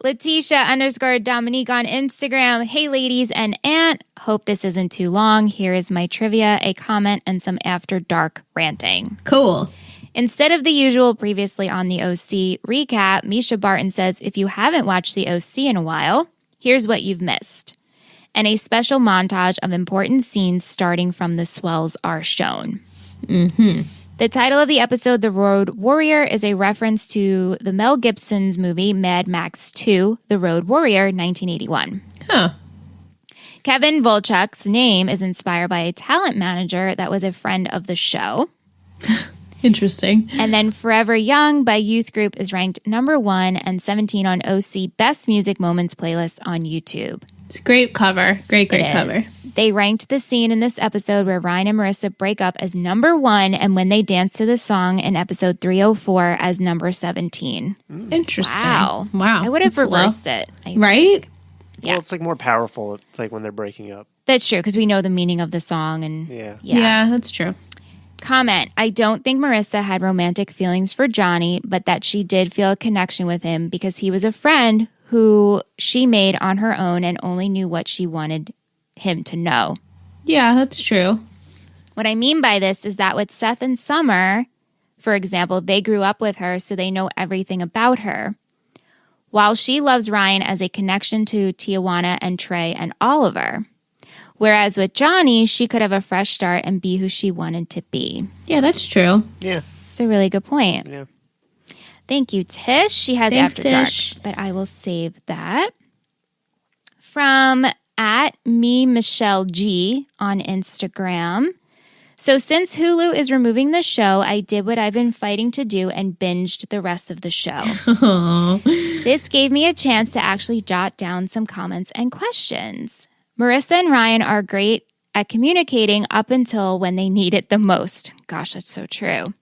Letitia_Dominique on Instagram. Hey, ladies and Aunt. Hope this isn't too long. Here is my trivia, a comment, and some after dark ranting. Cool. Instead of the usual previously on the OC recap, Misha Barton says, if you haven't watched the OC in a while, here's what you've missed. And a special montage of important scenes starting from the swells are shown. Mm-hmm. The title of the episode, The Road Warrior, is a reference to the Mel Gibson's movie Mad Max 2, The Road Warrior, 1981. Huh. Kevin Volchuk's name is inspired by a talent manager that was a friend of the show. Interesting. And then Forever Young by Youth Group is ranked number 1 and 17 on OC Best Music Moments playlist on YouTube. It's a great cover. Great cover. They ranked the scene in this episode where Ryan and Marissa break up as number 1 and when they dance to the song in episode 304 as number 17. Interesting. Wow. Wow. I would have That's reversed it. Right? Yeah. Well, it's like more powerful, like when they're breaking up. That's true because we know the meaning of the song. And Yeah, that's true. Comment, I don't think Marissa had romantic feelings for Johnny, but that she did feel a connection with him because he was a friend who she made on her own and only knew what she wanted him to know. Yeah, that's true. What I mean by this is that with Seth and Summer, for example, they grew up with her, so they know everything about her. While she loves Ryan as a connection to Tijuana and Trey and Oliver. Whereas with Johnny, she could have a fresh start and be who she wanted to be. Yeah, that's true. Yeah. It's a really good point. Yeah. Thank you, Tish. She has Thanks, After Tish. Dark, but I will save that. From at me Michelle G on Instagram. So since Hulu is removing the show, I did what I've been fighting to do and binged the rest of the show. This gave me a chance to actually jot down some comments and questions. Marissa and Ryan are great at communicating up until when they need it the most. Gosh, that's so true.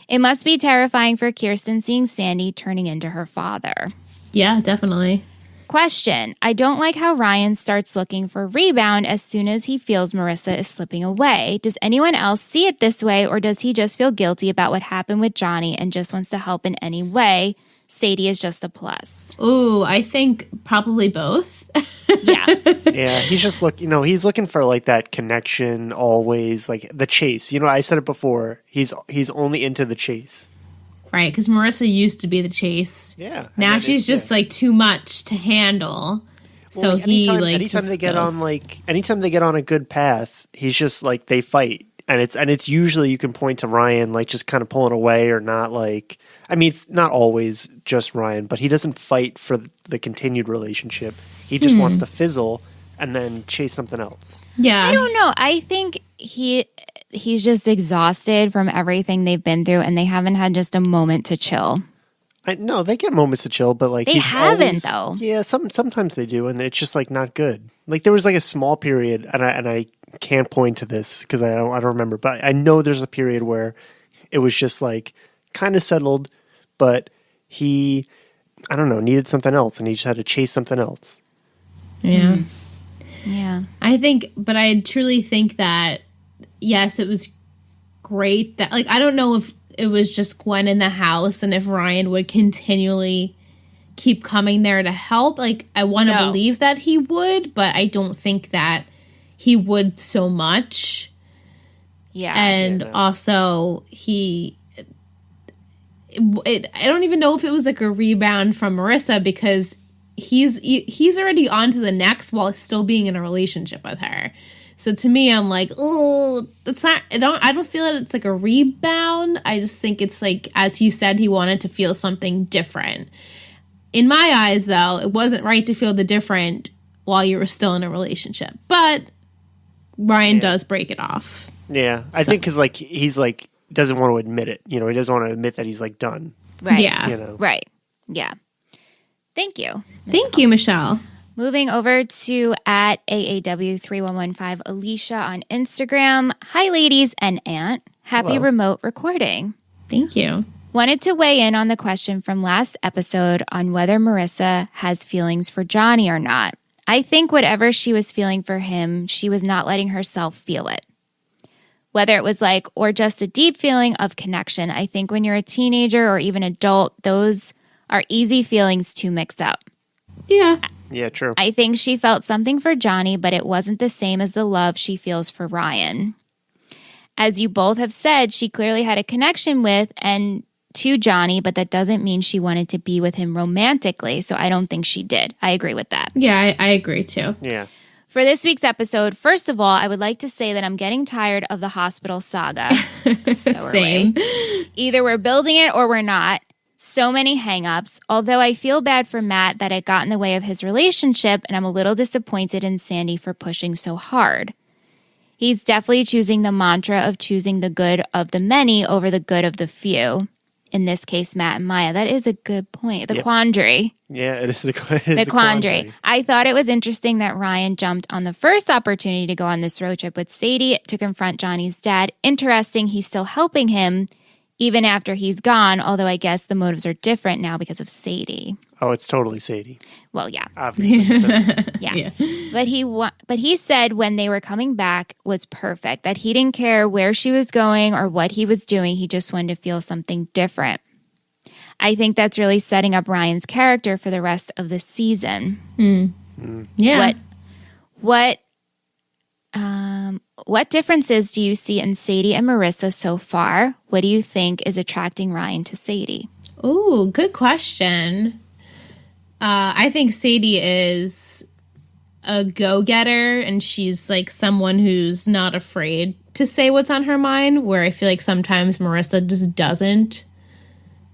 It must be terrifying for Kirsten seeing Sandy turning into her father. Yeah, definitely. Question. I don't like how Ryan starts looking for rebound as soon as he feels Marissa is slipping away. Does anyone else see it this way, or does he just feel guilty about what happened with Johnny and just wants to help in any way? Sadie is just a plus. Ooh, I think probably both. Yeah. Yeah, he's just he's looking for like that connection always, like the chase. I said it before. He's only into the chase. Right, because Marissa used to be the chase. Yeah. Now she's just like too much to handle. So Well, anytime they get on a good path, he's just like they fight. And it's usually you can point to Ryan like just kind of pulling away or not like it's not always just Ryan, but he doesn't fight for the continued relationship. He just wants to fizzle and then chase something else. Yeah. I don't know. I think he's just exhausted from everything they've been through and they haven't had just a moment to chill. No, they get moments to chill, but like They haven't though. Yeah, sometimes they do, and it's just like not good. Like there was like a small period, and I can't point to this because I don't remember, but I know there's a period where it was just like kind of settled, but he needed something else, and he just had to chase something else. Yeah. Yeah. I truly think that, yes, it was great that, like, I don't know if it was just Gwen in the house and if Ryan would continually keep coming there to help. Like, I want to believe that he would, but I don't think that he would so much. Yeah. And also, I don't even know if it was like a rebound from Marissa because he's already on to the next while still being in a relationship with her. So to me, I'm like, oh, that's not. I don't feel that it's like a rebound. I just think it's like, as he said, he wanted to feel something different. In my eyes, though, it wasn't right to feel the different while you were still in a relationship. But Ryan does break it off. Yeah, I think because like he's like doesn't want to admit it. He doesn't want to admit that he's like done. Right. Yeah. Right. Yeah. Thank you. Thank you, Michelle. Moving over to at AAW3115 Alicia on Instagram. Hi, ladies and Aunt. Happy Hello. remote recording. Thank you. Wanted to weigh in on the question from last episode on whether Marissa has feelings for Johnny or not. I think whatever she was feeling for him, she was not letting herself feel it. Whether it was like, or just a deep feeling of connection. I think when you're a teenager or even adult, those are easy feelings to mix up. Yeah. Yeah, true. I think she felt something for Johnny, but it wasn't the same as the love she feels for Ryan. As you both have said, she clearly had a connection with and to Johnny, but that doesn't mean she wanted to be with him romantically, so I don't think she did. I agree with that. Yeah, I agree too. Yeah. For this week's episode, first of all, I would like to say that I'm getting tired of the hospital saga. So are Same. we. Either we're building it or we're not. So many hangups, although I feel bad for Matt that it got in the way of his relationship, and I'm a little disappointed in Sandy for pushing so hard. He's definitely choosing the mantra of choosing the good of the many over the good of the few. In this case, Matt and Maya. That is a good point. The quandary. Yeah, it is the quandary. I thought it was interesting that Ryan jumped on the first opportunity to go on this road trip with Sadie to confront Johnny's dad. Interesting, he's still helping him even after he's gone, although I guess the motives are different now because of Sadie. Oh, it's totally Sadie. Well, yeah. Obviously. Yeah. But he said when they were coming back was perfect, that he didn't care where she was going or what he was doing. He just wanted to feel something different. I think that's really setting up Ryan's character for the rest of the season. Yeah. What differences do you see in Sadie and Marissa so far? What do you think is attracting Ryan to Sadie? Ooh, good question. I think Sadie is a go-getter, and she's like someone who's not afraid to say what's on her mind, where I feel like sometimes Marissa just doesn't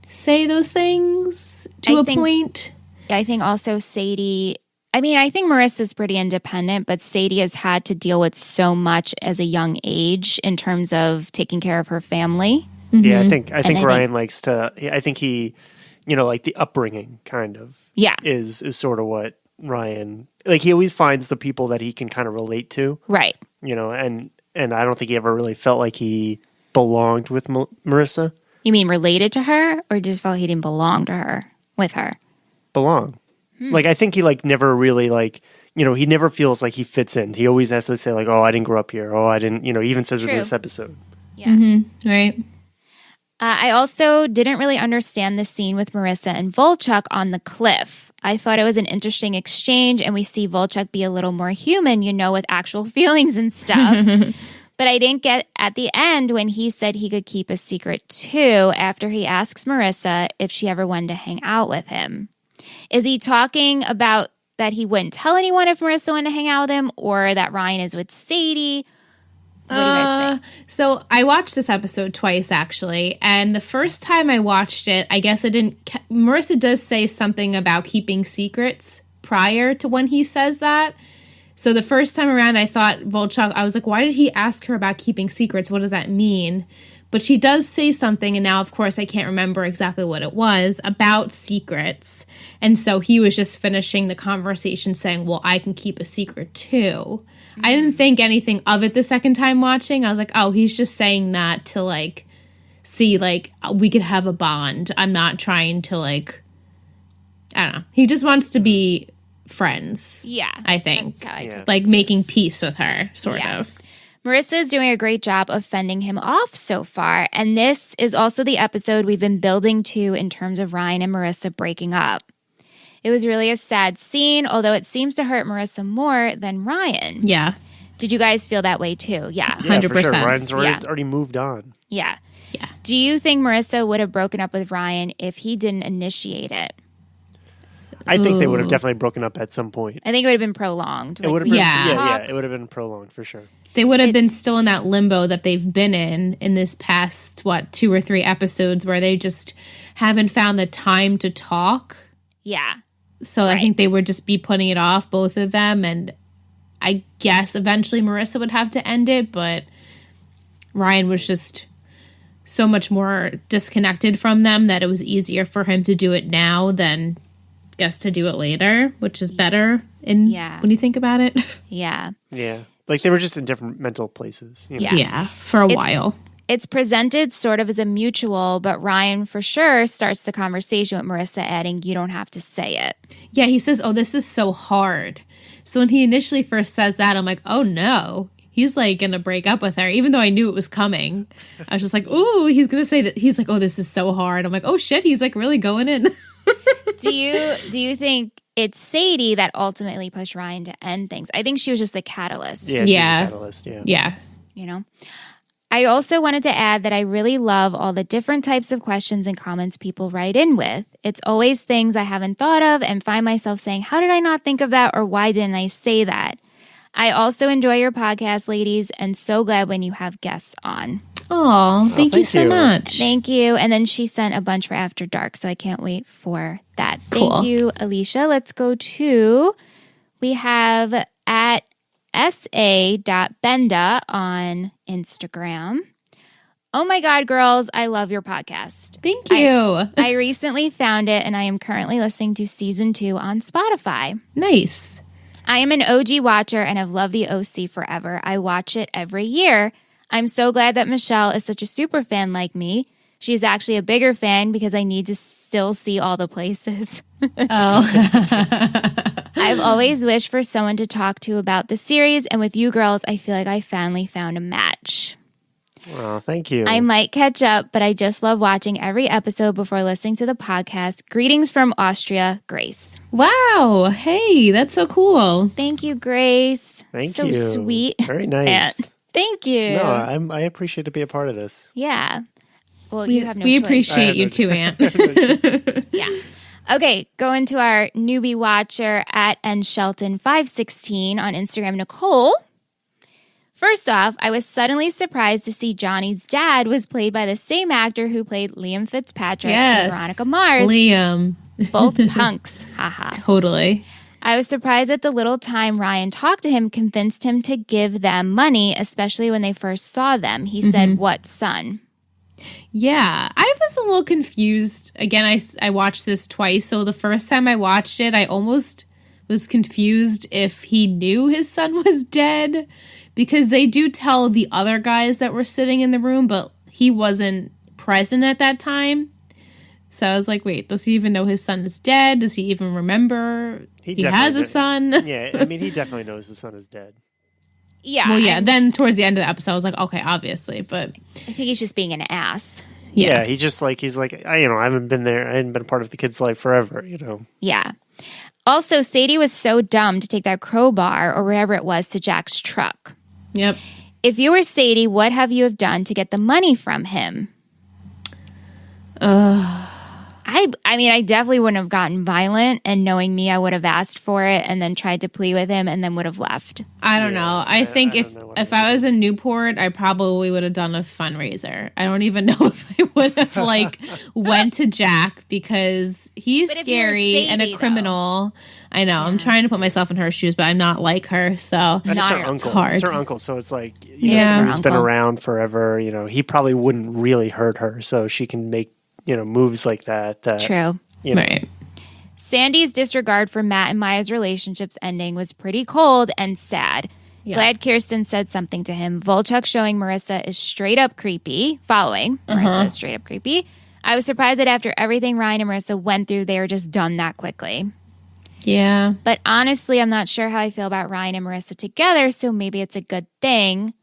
say those things to a point. I think also Sadie... I think Marissa's pretty independent, but Sadie has had to deal with so much as a young age in terms of taking care of her family. Yeah, I think Ryan likes to. I think he, like the upbringing kind of. Yeah, is sort of what Ryan like. He always finds the people that he can kind of relate to, right? And I don't think he ever really felt like he belonged with Marissa. You mean related to her, or just felt he didn't belong to her with her? Belong. Like, I think he, never really, he never feels like he fits in. He always has to say, oh, I didn't grow up here. Oh, I didn't, he even says it in this episode. Yeah. Right. I also didn't really understand the scene with Marissa and Volchuk on the cliff. I thought it was an interesting exchange, and we see Volchuk be a little more human, with actual feelings and stuff. But I didn't get at the end when he said he could keep a secret, too, after he asks Marissa if she ever wanted to hang out with him. Is he talking about that he wouldn't tell anyone if Marissa wanted to hang out with him, or that Ryan is with Sadie? What do you guys think? So I watched this episode twice, actually. And the first time I watched it, I guess I didn't... Marissa does say something about keeping secrets prior to when he says that. So the first time around, I thought Volchuk... I was like, why did he ask her about keeping secrets? What does that mean? But she does say something, and now, of course, I can't remember exactly what it was, about secrets. And so he was just finishing the conversation saying, well, I can keep a secret, too. I didn't think anything of it the second time watching. I was like, oh, he's just saying that to, see, we could have a bond. I'm not trying to, I don't know. He just wants to be friends. Yeah. I think. That's how I took it. Making peace with her, sort of. Marissa is doing a great job of fending him off so far, and this is also the episode we've been building to in terms of Ryan and Marissa breaking up. It was really a sad scene, although it seems to hurt Marissa more than Ryan. Yeah. Did you guys feel that way too? Yeah. 100%. For sure. Ryan's already moved on. Yeah. Yeah. Do you think Marissa would have broken up with Ryan if he didn't initiate it? I think they would have definitely broken up at some point. I think it would have been prolonged. It would have been, it would have been prolonged for sure. They would have been still in that limbo that they've been in this past, 2 or 3 episodes where they just haven't found the time to talk. Yeah. So I think they would just be putting it off, both of them. And I guess eventually Marissa would have to end it, but Ryan was just so much more disconnected from them that it was easier for him to do it now than, I guess, to do it later, which is better when you think about it. Yeah. Yeah. They were just in different mental places. Yeah, for a while. It's presented sort of as a mutual, but Ryan for sure starts the conversation with Marissa, adding, you don't have to say it. Yeah, he says, oh, this is so hard. So when he initially first says that, I'm like, oh no, he's going to break up with her, even though I knew it was coming. I was just like, ooh, he's going to say that. He's like, oh, this is so hard. I'm like, oh shit, he's really going in. Do you think it's Sadie that ultimately pushed Ryan to end things? I think she was just the catalyst. Yeah. The catalyst, Yeah. I also wanted to add that I really love all the different types of questions and comments people write in with. It's always things I haven't thought of and find myself saying, how did I not think of that, or why didn't I say that? I also enjoy your podcast, ladies, and so glad when you have guests on. Oh, thank you so you. much. Thank you. And then she sent a bunch for After Dark, so I can't wait for that. Cool. Thank you, Alicia. Let's go to, we have at sa.benda on Instagram. Oh my God, girls, I love your podcast. Thank you. I recently found it and I am currently listening to season 2 on Spotify. Nice. I am an OG watcher and have loved the OC forever. I watch it every year. I'm so glad that Michelle is such a super fan like me. She's actually a bigger fan because I need to still see all the places. Oh. I've always wished for someone to talk to about the series, and with you girls, I feel like I finally found a match. Oh, thank you. I might catch up, but I just love watching every episode before listening to the podcast. Greetings from Austria, Grace. Wow. Hey, that's so cool. Thank you, Grace. Thank so you. Sweet. Very nice. Thank you. No, I appreciate to be a part of this. Yeah. Well, you have no We choice. appreciate you too, Aunt. Yeah. Okay, going to our newbie watcher at nshelton516 on Instagram, Nicole. First off, I was suddenly surprised to see Johnny's dad was played by the same actor who played Liam Fitzpatrick and Veronica Mars. Liam. Both punks. Haha. Totally. I was surprised at the little time Ryan talked to him convinced him to give them money, especially when they first saw them. He said, "What, son?" Yeah, I was a little confused. Again, I watched this twice, so the first time I watched it, I almost was confused if he knew his son was dead, because they do tell the other guys that were sitting in the room, but he wasn't present at that time. So I was like, wait, does he even know his son is dead? Does he even remember he has a son? Yeah, I mean, he definitely knows his son is dead. Yeah. Well, yeah, then towards the end of the episode, I was like, okay, obviously, but I think he's just being an ass. Yeah, he's like, I haven't been there. I hadn't been a part of the kid's life forever, Yeah. Also, Sadie was so dumb to take that crowbar or whatever it was to Jack's truck. Yep. If you were Sadie, what have you have done to get the money from him? I mean, I definitely wouldn't have gotten violent, and knowing me, I would have asked for it and then tried to plea with him and then would have left. I don't know. I think if I was in Newport, I probably would have done a fundraiser. I don't even know if I would have went to Jack because he's scary Sadie, and a criminal. I know. Yeah. I'm trying to put myself in her shoes, but I'm not like her, so and it's her uncle. It's hard. It's her uncle, so it's like he's been around forever. He probably wouldn't really hurt her, so she can make moves like that. True. Right. Sandy's disregard for Matt and Maya's relationships ending was pretty cold and sad. Yeah. Glad Kirsten said something to him. Volchuk showing Marissa is straight up creepy. Marissa is straight up creepy. I was surprised that after everything Ryan and Marissa went through, they were just done that quickly. Yeah. But honestly, I'm not sure how I feel about Ryan and Marissa together, so maybe it's a good thing.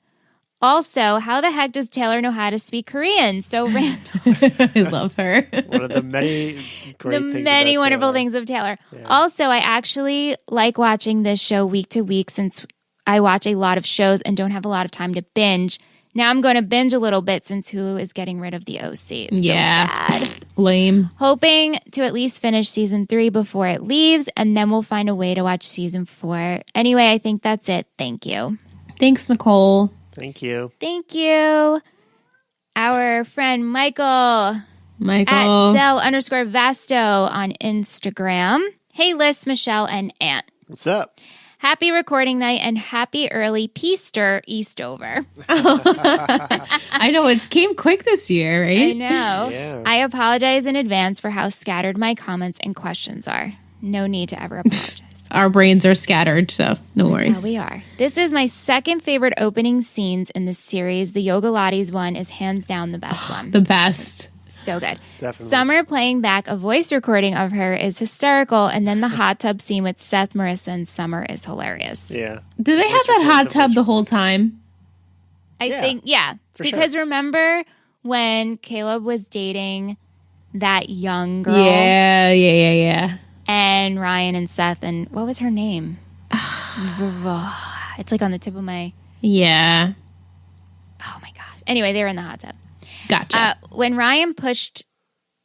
Also, how the heck does Taylor know how to speak Korean? So random. I love her. One of the many wonderful things of Taylor. Yeah. Also, I actually like watching this show week to week since I watch a lot of shows and don't have a lot of time to binge. Now I'm going to binge a little bit since Hulu is getting rid of the OC. It's so sad. Lame. Hoping to at least finish season 3 before it leaves, and then we'll find a way to watch season 4. Anyway, I think that's it. Thank you. Thanks, Nicole. Thank you. Thank you. Our friend Michael. At Del_Vasto on Instagram. Hey, Liz, Michelle, and Aunt. What's up? Happy recording night and happy early Peaster Eastover. I know, it came quick this year, right? I know. Yeah. I apologize in advance for how scattered my comments and questions are. No need to ever apologize. Our brains are scattered, so no worries. That's how we are. This is my second favorite opening scenes in this series. The Yoga Lattes one is hands down the best one. The best. So good. Definitely. Summer playing back a voice recording of her is hysterical, and then the hot tub scene with Seth, Marissa, and Summer is hilarious. Yeah. Did they have that hot tub the whole time? I think, because remember when Caleb was dating that young girl? Yeah. And Ryan and Seth, and what was her name? It's like on the tip of my... Yeah. Oh my gosh. Anyway, they were in the hot tub. Gotcha. When Ryan pushed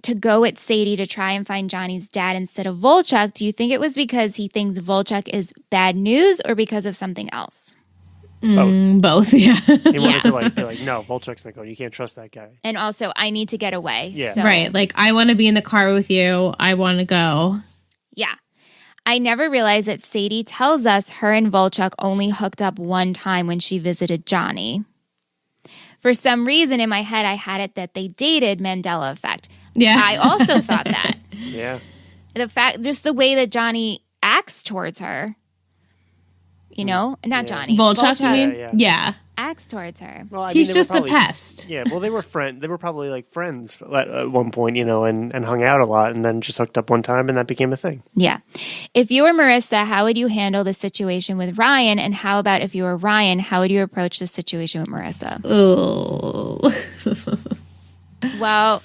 to go at Sadie to try and find Johnny's dad instead of Volchuk, do you think it was because he thinks Volchuk is bad news or because of something else? Both, yeah. He wanted to like be like, no, Volchuk's not going. You can't trust that guy. And also, I need to get away. Yeah. So, Right. Like, I want to be in the car with you. I want to go. yeah. I never realized that Sadie tells us her and Volchuk only hooked up one time when she visited Johnny. For some reason in my head, I had it that they dated, Mandela effect. Yeah. I also thought that. Yeah. Just the way that Johnny acts towards her. You know? Not Johnny. Volchuk, you mean? Yeah. Acts towards her. Well, I He's mean, they were just a probably- pest. Yeah, well, they were They were probably like friends at one point, and hung out a lot, and then just hooked up one time, and that became a thing. Yeah. If you were Marissa, how would you handle the situation with Ryan? And how about if you were Ryan, how would you approach the situation with Marissa? Oh. Well,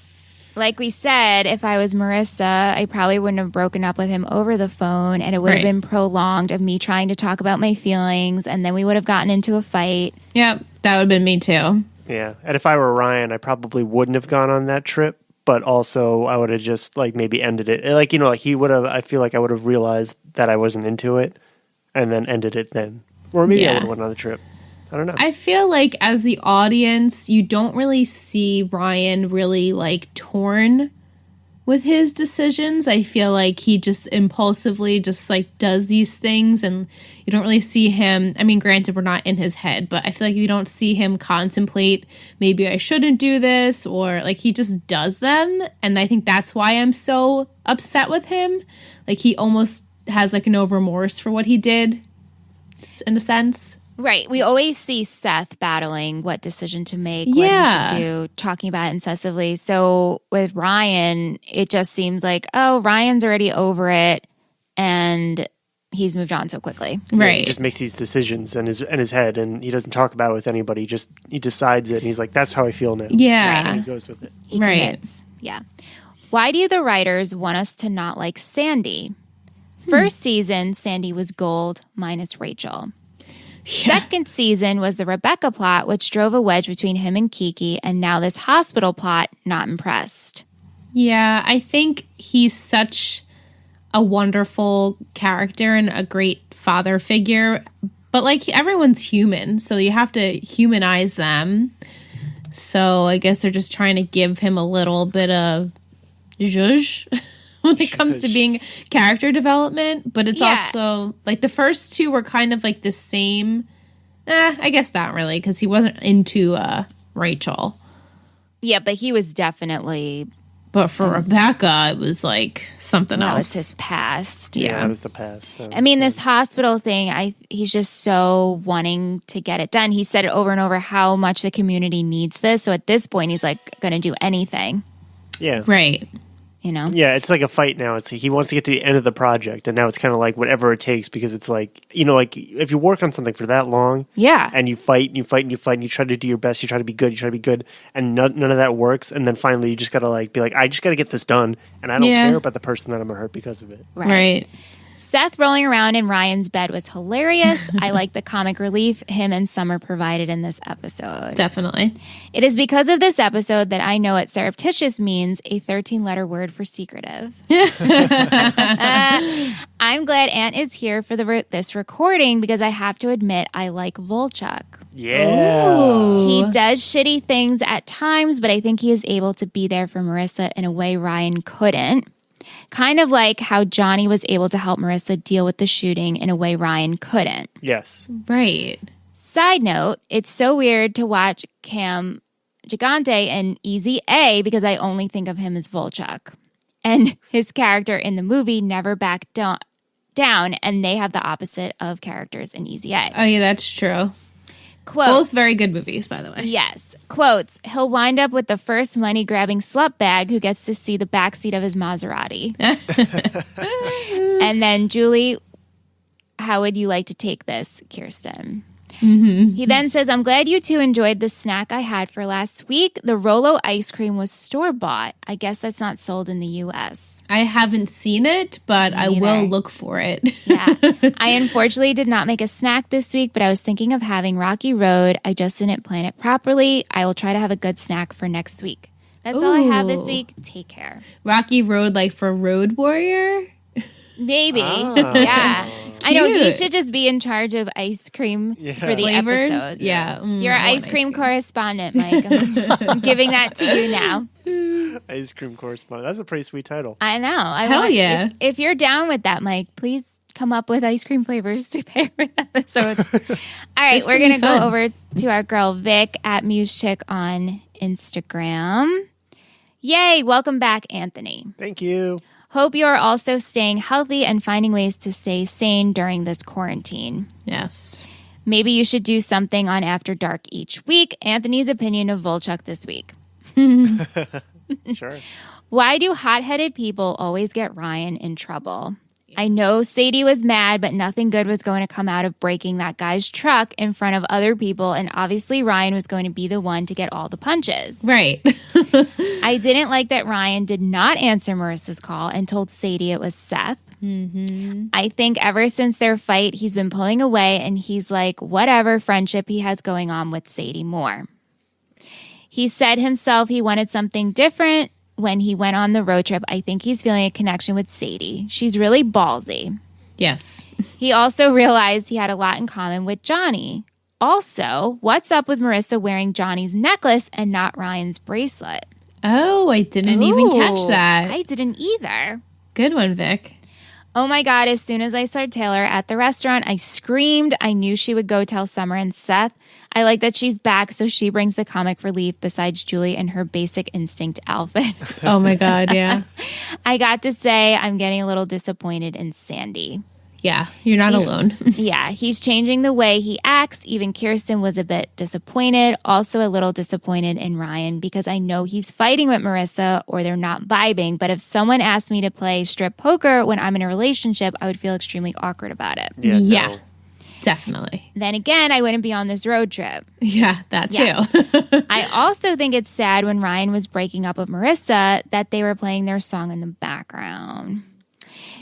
like we said, if I was Marissa, I probably wouldn't have broken up with him over the phone, and it would have been prolonged of me trying to talk about my feelings, and then we would have gotten into a fight. Yep. That would have been me too. Yeah, and if I were Ryan, I probably wouldn't have gone on that trip, but also I would have just like maybe ended it. Like he would have. I feel like I would have realized that I wasn't into it, and then ended it then, or maybe I would have went on the trip. I don't know. I feel like as the audience, you don't really see Ryan really like torn with his decisions. I feel like he just impulsively just like does these things, and you don't really see him. I mean, granted, we're not in his head, but I feel like you don't see him contemplate, maybe I shouldn't do this, or like he just does them. And I think that's why I'm so upset with him. Like he almost has like no remorse for what he did in a sense. Right. We always see Seth battling what decision to make, what he should do, talking about it incessantly. So with Ryan, it just seems like, oh, Ryan's already over it and he's moved on so quickly. Right. He just makes these decisions in his head, and he doesn't talk about it with anybody. He decides it, and he's like, that's how I feel now. Yeah. And he goes with it. He commits. Yeah. Why do the writers want us to not like Sandy? First season, Sandy was gold minus Rachel. Second season was the Rebecca plot, which drove a wedge between him and Kiki, and now this hospital plot, not impressed. Yeah, I think he's such a wonderful character and a great father figure, but like everyone's human, so you have to humanize them. So I guess they're just trying to give him a little bit of zhuzh when it comes to being character development, but it's also like the first two were kind of like the same. I guess not really, because he wasn't into Rachel. Yeah, but he was definitely. But for Rebecca, it was like something else. That was his past. Yeah, that was the past. So, I mean, this hospital thing, he's just so wanting to get it done. He said it over and over how much the community needs this. So at this point, he's like going to do anything. Yeah. Right. You know? Yeah, it's like a fight now. It's he wants to get to the end of the project, and now it's kind of like whatever it takes, because it's like, like if you work on something for that long, and you fight and you fight and you fight and you try to do your best, you try to be good, and none of that works, and then finally you just gotta like be like, I just gotta get this done, and I don't care about the person that I'm gonna hurt because of it. Right. Seth rolling around in Ryan's bed was hilarious. I like the comic relief him and Summer provided in this episode. Definitely. It is because of this episode that I know what surreptitious means, a 13-letter word for secretive. I'm glad Aunt is here for this recording because I have to admit I like Volchuk. Yeah. Ooh. He does shitty things at times, but I think he is able to be there for Marissa in a way Ryan couldn't. Kind of like how Johnny was able to help Marissa deal with the shooting in a way Ryan couldn't. Yes. Right. Side note, it's so weird to watch Cam Gigante and Easy A because I only think of him as Volchuk. And his character in the movie never backed down, and they have the opposite of characters in Easy A. Oh, yeah, that's true. Quotes. Both very good movies, by the way. Yes. Quotes. He'll wind up with the first money-grabbing slut bag who gets to see the backseat of his Maserati. And then, Julie, how would you like to take this, Kirsten? Mm-hmm. He then says, I'm glad you two enjoyed the snack I had for last week. The Rolo ice cream was store-bought. I guess that's not sold in the U.S. I haven't seen it, but I will look for it. Yeah. I unfortunately did not make a snack this week, but I was thinking of having Rocky Road. I just didn't plan it properly. I will try to have a good snack for next week. That's all I have this week. Take care. Rocky Road, like for Road Warrior? Maybe. Yeah. I know he Cute. should just be in charge of ice cream for the Flavors. episodes. Yeah. You're I an want ice cream correspondent, Mike. I'm giving that to you now. Ice cream correspondent. That's a pretty sweet title. I know. Hell yeah. If you're down with that, Mike, please come up with ice cream flavors to pair with episodes. All right, This we're will be going to go fun. over to our girl Vic at MuseChick on Instagram. Yay, welcome back, Anthony. Thank you. Hope you are also staying healthy and finding ways to stay sane during this quarantine. Yes. Maybe you should do something on After Dark each week. Anthony's opinion of Volchuk this week. Sure. Why do hot-headed people always get Ryan in trouble? I know Sadie was mad, but nothing good was going to come out of breaking that guy's truck in front of other people, and obviously Ryan was going to be the one to get all the punches. Right. I didn't like that Ryan did not answer Marissa's call and told Sadie it was Seth. Mm-hmm. I think ever since their fight, he's been pulling away, and he's like, whatever friendship he has going on with Sadie more. He said himself he wanted something different when he went on the road trip. I think he's feeling a connection with Sadie. She's really ballsy. Yes. He also realized he had a lot in common with Johnny. Also, what's up with Marissa wearing Johnny's necklace and not Ryan's bracelet? Oh, I didn't even catch that. I didn't either. Good one, Vic. Oh my God, as soon as I saw Taylor at the restaurant, I screamed. I knew she would go tell Summer and Seth. I like that she's back, so she brings the comic relief besides Julie in her basic instinct outfit. Oh my God, yeah. I got to say I'm getting a little disappointed in Sandy. Yeah, you're not alone. Yeah, he's changing the way he acts. Even Kirsten was a bit disappointed, also a little disappointed in Ryan because I know he's fighting with Marissa or they're not vibing. But if someone asked me to play strip poker when I'm in a relationship, I would feel extremely awkward about it. Yeah. No. Definitely. Then again, I wouldn't be on this road trip. Yeah, that too. Yeah. I also think it's sad when Ryan was breaking up with Marissa that they were playing their song in the background.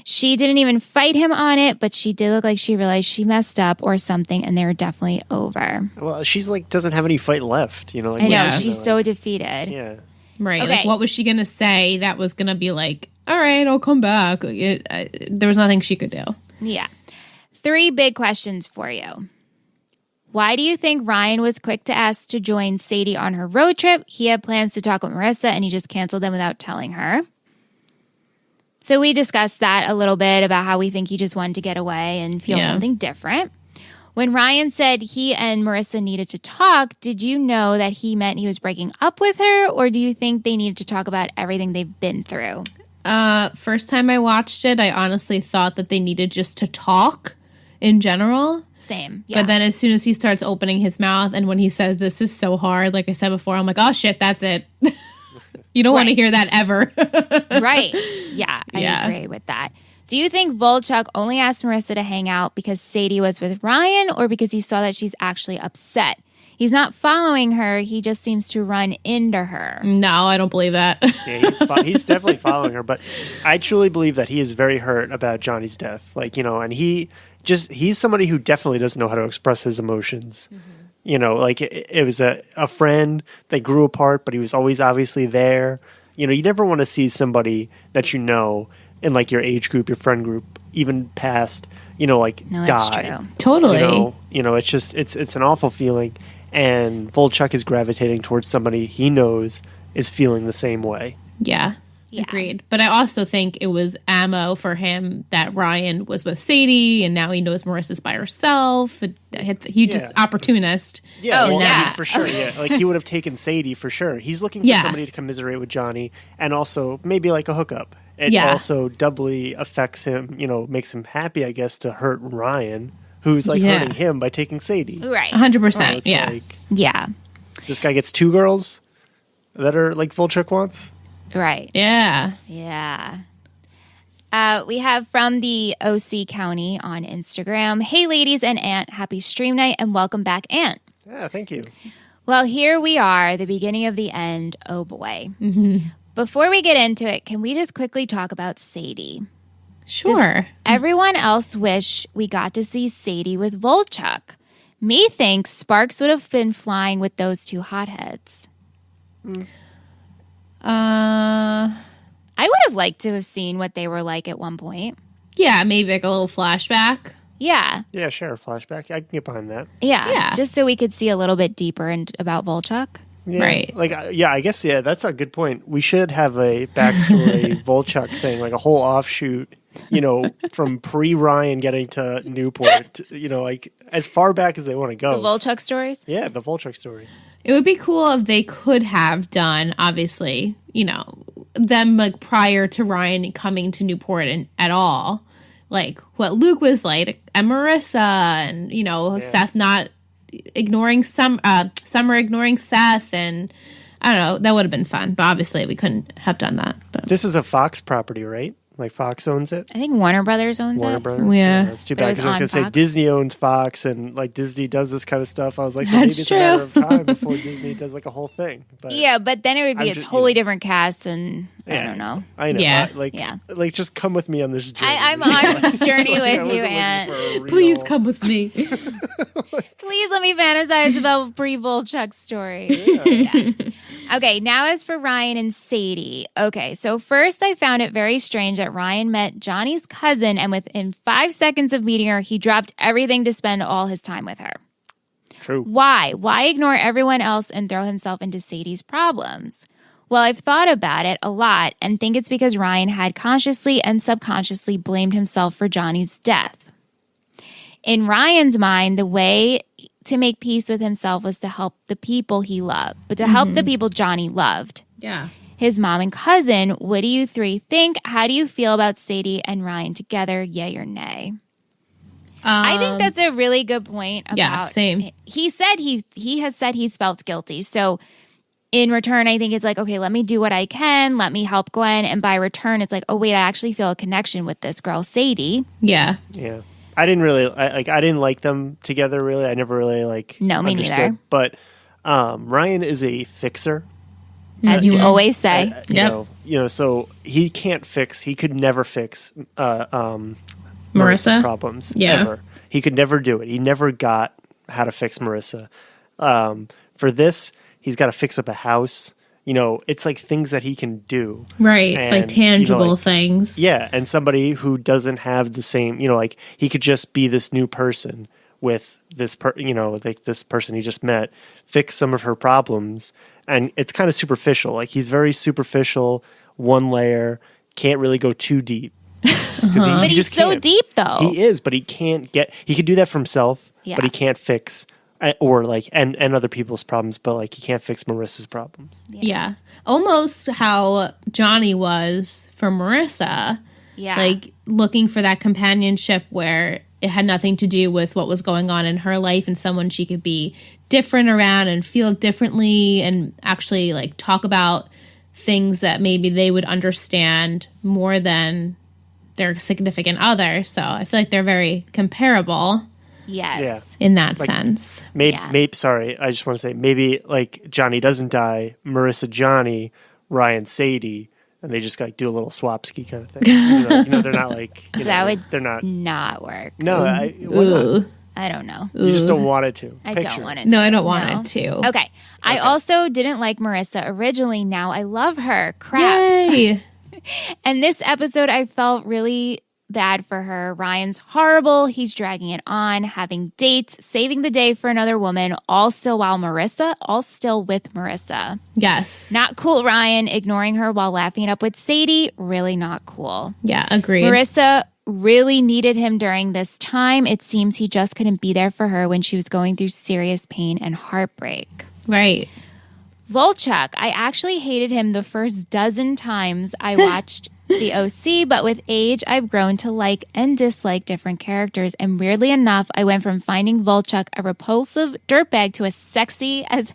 She didn't even fight him on it, but she did look like she realized she messed up or something, and they were definitely over. Well, she's like doesn't have any fight left, you know. Like, I know, Yeah. she's so defeated. yeah. Right. Okay. Like, what was she going to say that was going to be like, all right, I'll come back? There was nothing she could do. Yeah. 3 big questions for you. Why do you think Ryan was quick to ask to join Sadie on her road trip? He had plans to talk with Marissa, and he just canceled them without telling her. So we discussed that a little bit about how we think he just wanted to get away and feel something different. When Ryan said he and Marissa needed to talk, did you know that he meant he was breaking up with her, or do you think they needed to talk about everything they've been through? First time I watched it, I honestly thought that they needed just to talk in general. Same. Yeah. But then as soon as he starts opening his mouth and when he says, this is so hard, like I said before, I'm like, oh shit, that's it. You don't want to hear that ever. Right. Yeah, I agree with that. Do you think Volchuk only asked Marissa to hang out because Sadie was with Ryan or because he saw that she's actually upset? He's not following her. He just seems to run into her. No, I don't believe that. Yeah, he's definitely following her, but I truly believe that he is very hurt about Johnny's death. Like, you know, and he's somebody who definitely doesn't know how to express his emotions. Mm-hmm. You know, like it was a friend that grew apart, but he was always obviously there. You know, you never want to see somebody that you know in like your age group, your friend group, even past, you know, like No, that's die. true. Totally. You know, it's just it's an awful feeling. And Volchuk is gravitating towards somebody he knows is feeling the same way. Yeah. Agreed. But I also think it was ammo for him that Ryan was with Sadie and now he knows Marissa's by herself. He just opportunist. Yeah, Oh, well, yeah. I mean, for sure. Yeah, like he would have taken Sadie for sure. He's looking for somebody to commiserate with Johnny, and also maybe like a hookup. It also doubly affects him. You know, makes him happy, I guess, to hurt Ryan, who's like hurting him by taking Sadie. Right. 100%. It's Yeah. like, Yeah. this guy gets 2 girls that are like Volchuk wants. Right. Yeah. Yeah. We have from the OC County on Instagram. Hey, ladies and Aunt, happy stream night and welcome back, Aunt. Yeah, thank you. Well, here we are, the beginning of the end. Oh, boy. Mm-hmm. Before we get into it, can we just quickly talk about Sadie? Sure. Everyone else wish we got to see Sadie with Volchuk. Me thinks Sparks would have been flying with those 2 hotheads. I would have liked to have seen what they were like at one point. Yeah, maybe like a little flashback. Yeah. Yeah, sure. Flashback. I can get behind that. Yeah. Just so we could see a little bit deeper about Volchuk. Yeah. Right. Like, I guess, that's a good point. We should have a backstory Volchuk thing, like a whole offshoot, from pre-Ryan getting to Newport, like as far back as they want to go. The Volchuk stories? Yeah, the Volchuk story. It would be cool if they could have done, obviously, them like prior to Ryan coming to Newport at all. Like what Luke was like, and Marissa, and Seth not ignoring Summer ignoring Seth, and I don't know, that would have been fun. But obviously, we couldn't have done that. But this is a Fox property, right? Like Fox owns it. I think Warner Brothers owns Warner it. Brothers. Yeah. That's too But it bad was because I was on going to say Fox. Disney owns Fox, and like Disney does this kind of stuff. I was like, so maybe That's it's a matter true. of time before Disney does like a whole thing. But Yeah, but then it would be I'm a ju- totally different cast, and I Yeah. don't know. I know. Yeah. Like just come with me on this journey. I'm on this journey Like, I with you, wasn't looking Aunt. for a real- please come with me. Please let me fantasize about pre-Volchuk's story. Yeah. Okay, now as for Ryan and Sadie. Okay, so first I found it very strange that Ryan met Johnny's cousin, and within 5 seconds of meeting her, he dropped everything to spend all his time with her. True. Why? Why ignore everyone else and throw himself into Sadie's problems? Well, I've thought about it a lot and think it's because Ryan had consciously and subconsciously blamed himself for Johnny's death. In Ryan's mind, the way to make peace with himself was to help the people he loved, but to help the people Johnny loved. Yeah. His mom and cousin, what do you three think? How do you feel about Sadie and Ryan together? Yay or nay? I think that's a really good point about Yeah, same. He said he has said he's felt guilty. So in return, I think it's like, okay, let me do what I can. Let me help Gwen. And by return, it's like, oh, wait, I actually feel a connection with this girl, Sadie. Yeah. Yeah. I didn't like them together really. I never really No, me understood. neither. But Ryan is a fixer. As you always say. Yep. So he can't fix. He could never fix Marissa? Marissa's problems. Yeah. Ever. He could never do it. He never got how to fix Marissa. For this, he's got to fix up a house. It's like things that he can do. Right. And, like tangible things. Yeah, and somebody who doesn't have the same, like he could just be this new person with this, like this person he just met, fix some of her problems, and it's kind of superficial. Like he's very superficial, one layer, can't really go too deep. But he's so deep, though. He is, but he can't get. He could do that for himself, but he can't fix or and other people's problems. But like he can't fix Marissa's problems. Yeah. Almost how Johnny was for Marissa. Yeah. Like looking for that companionship where it had nothing to do with what was going on in her life and someone she could be different around and feel differently and actually like talk about things that maybe they would understand more than their significant other. So I feel like they're very comparable Yes. in that sense. Maybe sorry, I just want to say maybe like Johnny doesn't die, Marissa Johnny, Ryan Sadie, and they just like do a little swap ski kind of thing. They're not like That would they're not work. No, why not? Ooh. I don't know. You just don't want it to. I Picture don't it. want it to. No, I don't want it to. Okay. I also didn't like Marissa originally. Now I love her. Crap. Yay. And this episode, I felt really bad for her. Ryan's horrible. He's dragging it on, having dates, saving the day for another woman, all still with Marissa. Yes. Not cool, Ryan. Ignoring her while laughing it up with Sadie, really not cool. Yeah, agreed. Marissa really needed him during this time. It seems he just couldn't be there for her when she was going through serious pain and heartbreak. Right. Volchuk, I actually hated him the first dozen times I watched the OC, but with age, I've grown to like and dislike different characters. And weirdly enough, I went from finding Volchuk a repulsive dirtbag to a sexy as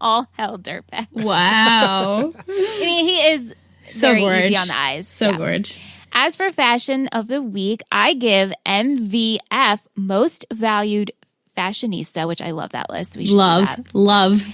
all hell dirtbag. Wow. I mean, he is So very gorge. easy on the eyes. So Yeah. gorge. As for fashion of the week, I give MVF, Most Valued Fashionista, which I love that list. We should do that. Love.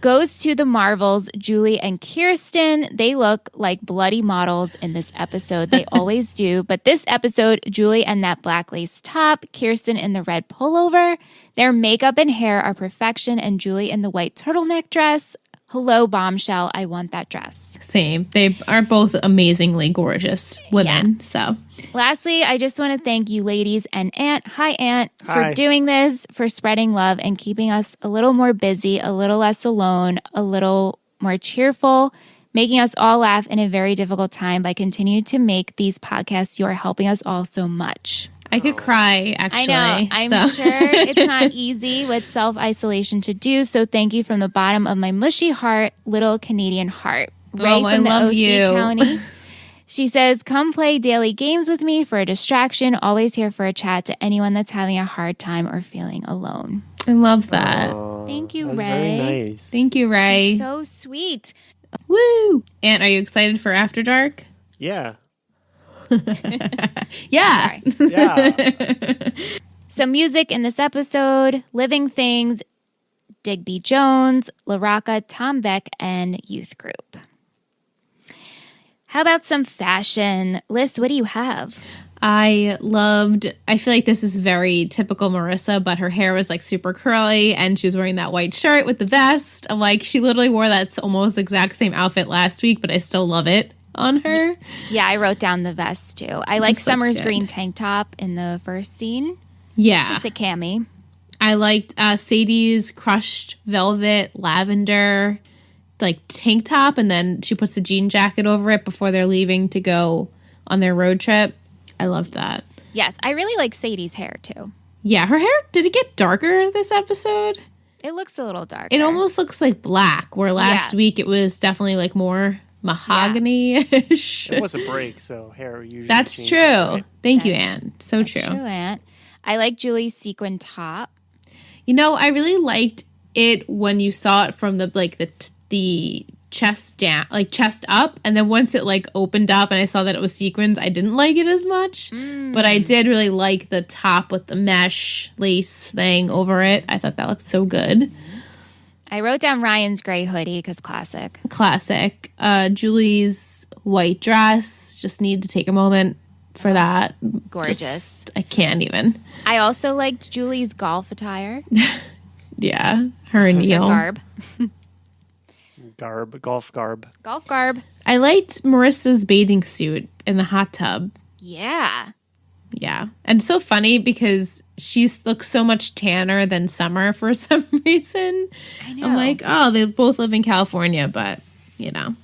Goes to the Marvels, Julie and Kirsten. They look like bloody models in this episode. They always do. But this episode, Julie in that black lace top, Kirsten in the red pullover. Their makeup and hair are perfection, and Julie in the white turtleneck dress. hello, bombshell. I want that dress. Same. They are both amazingly gorgeous women. So, lastly, I just want to thank you ladies and Aunt, hi Aunt, Hi. for doing this, for spreading love and keeping us a little more busy, a little less alone, a little more cheerful, making us all laugh in a very difficult time by continuing to make these podcasts. You are helping us all so much. I could cry, actually. I know. I'm sure it's not easy with self-isolation to do. So thank you from the bottom of my mushy heart, little Canadian heart. Ray I from the love OC you. County. She says, come play daily games with me for a distraction. Always here for a chat to anyone that's having a hard time or feeling alone. I love that. Thank you, That's Ray. very nice. Thank you, Ray. So sweet. Woo! Aunt, are you excited for After Dark? Yeah. Yeah. Yeah. Some music in this episode, Living Things, Digby Jones, LaRocca, Tom Beck, and Youth Group. How about some fashion? Liz, what do you have? I feel like this is very typical Marissa, but her hair was like super curly and she was wearing that white shirt with the vest. I'm like, she literally wore that almost exact same outfit last week, but I still love it on her. Yeah, I wrote down the vest too. I like looks Summer's good. green tank top in the first scene. Yeah. Just a cami. I liked Sadie's crushed velvet lavender like tank top, and then she puts a jean jacket over it before they're leaving to go on their road trip. I loved that. Yes, I really like Sadie's hair too. Yeah, her hair, did it get darker this episode? It looks a little darker. It almost looks like black, where last week it was definitely like more mahogany-ish. It was a break, so hair usually That's changes, true. right? Thank you, Anne. So That's true. true, Aunt. I like Julie's sequin top. You know, I really liked it when you saw it from the chest down, like chest up, and then once it like opened up and I saw that it was sequins, I didn't like it as much. But I did really like the top with the mesh lace thing over it. I thought that looked so good. I wrote down Ryan's gray hoodie because classic. Classic. Julie's white dress. Just need to take a moment for that. Gorgeous. I can't even. I also liked Julie's golf attire. Yeah. Her and Her Neil. garb. Golf garb. Golf garb. I liked Marissa's bathing suit in the hot tub. Yeah. Yeah. And it's so funny because she looks so much tanner than Summer for some reason. I know. I'm like, oh, they both live in California, but, you know,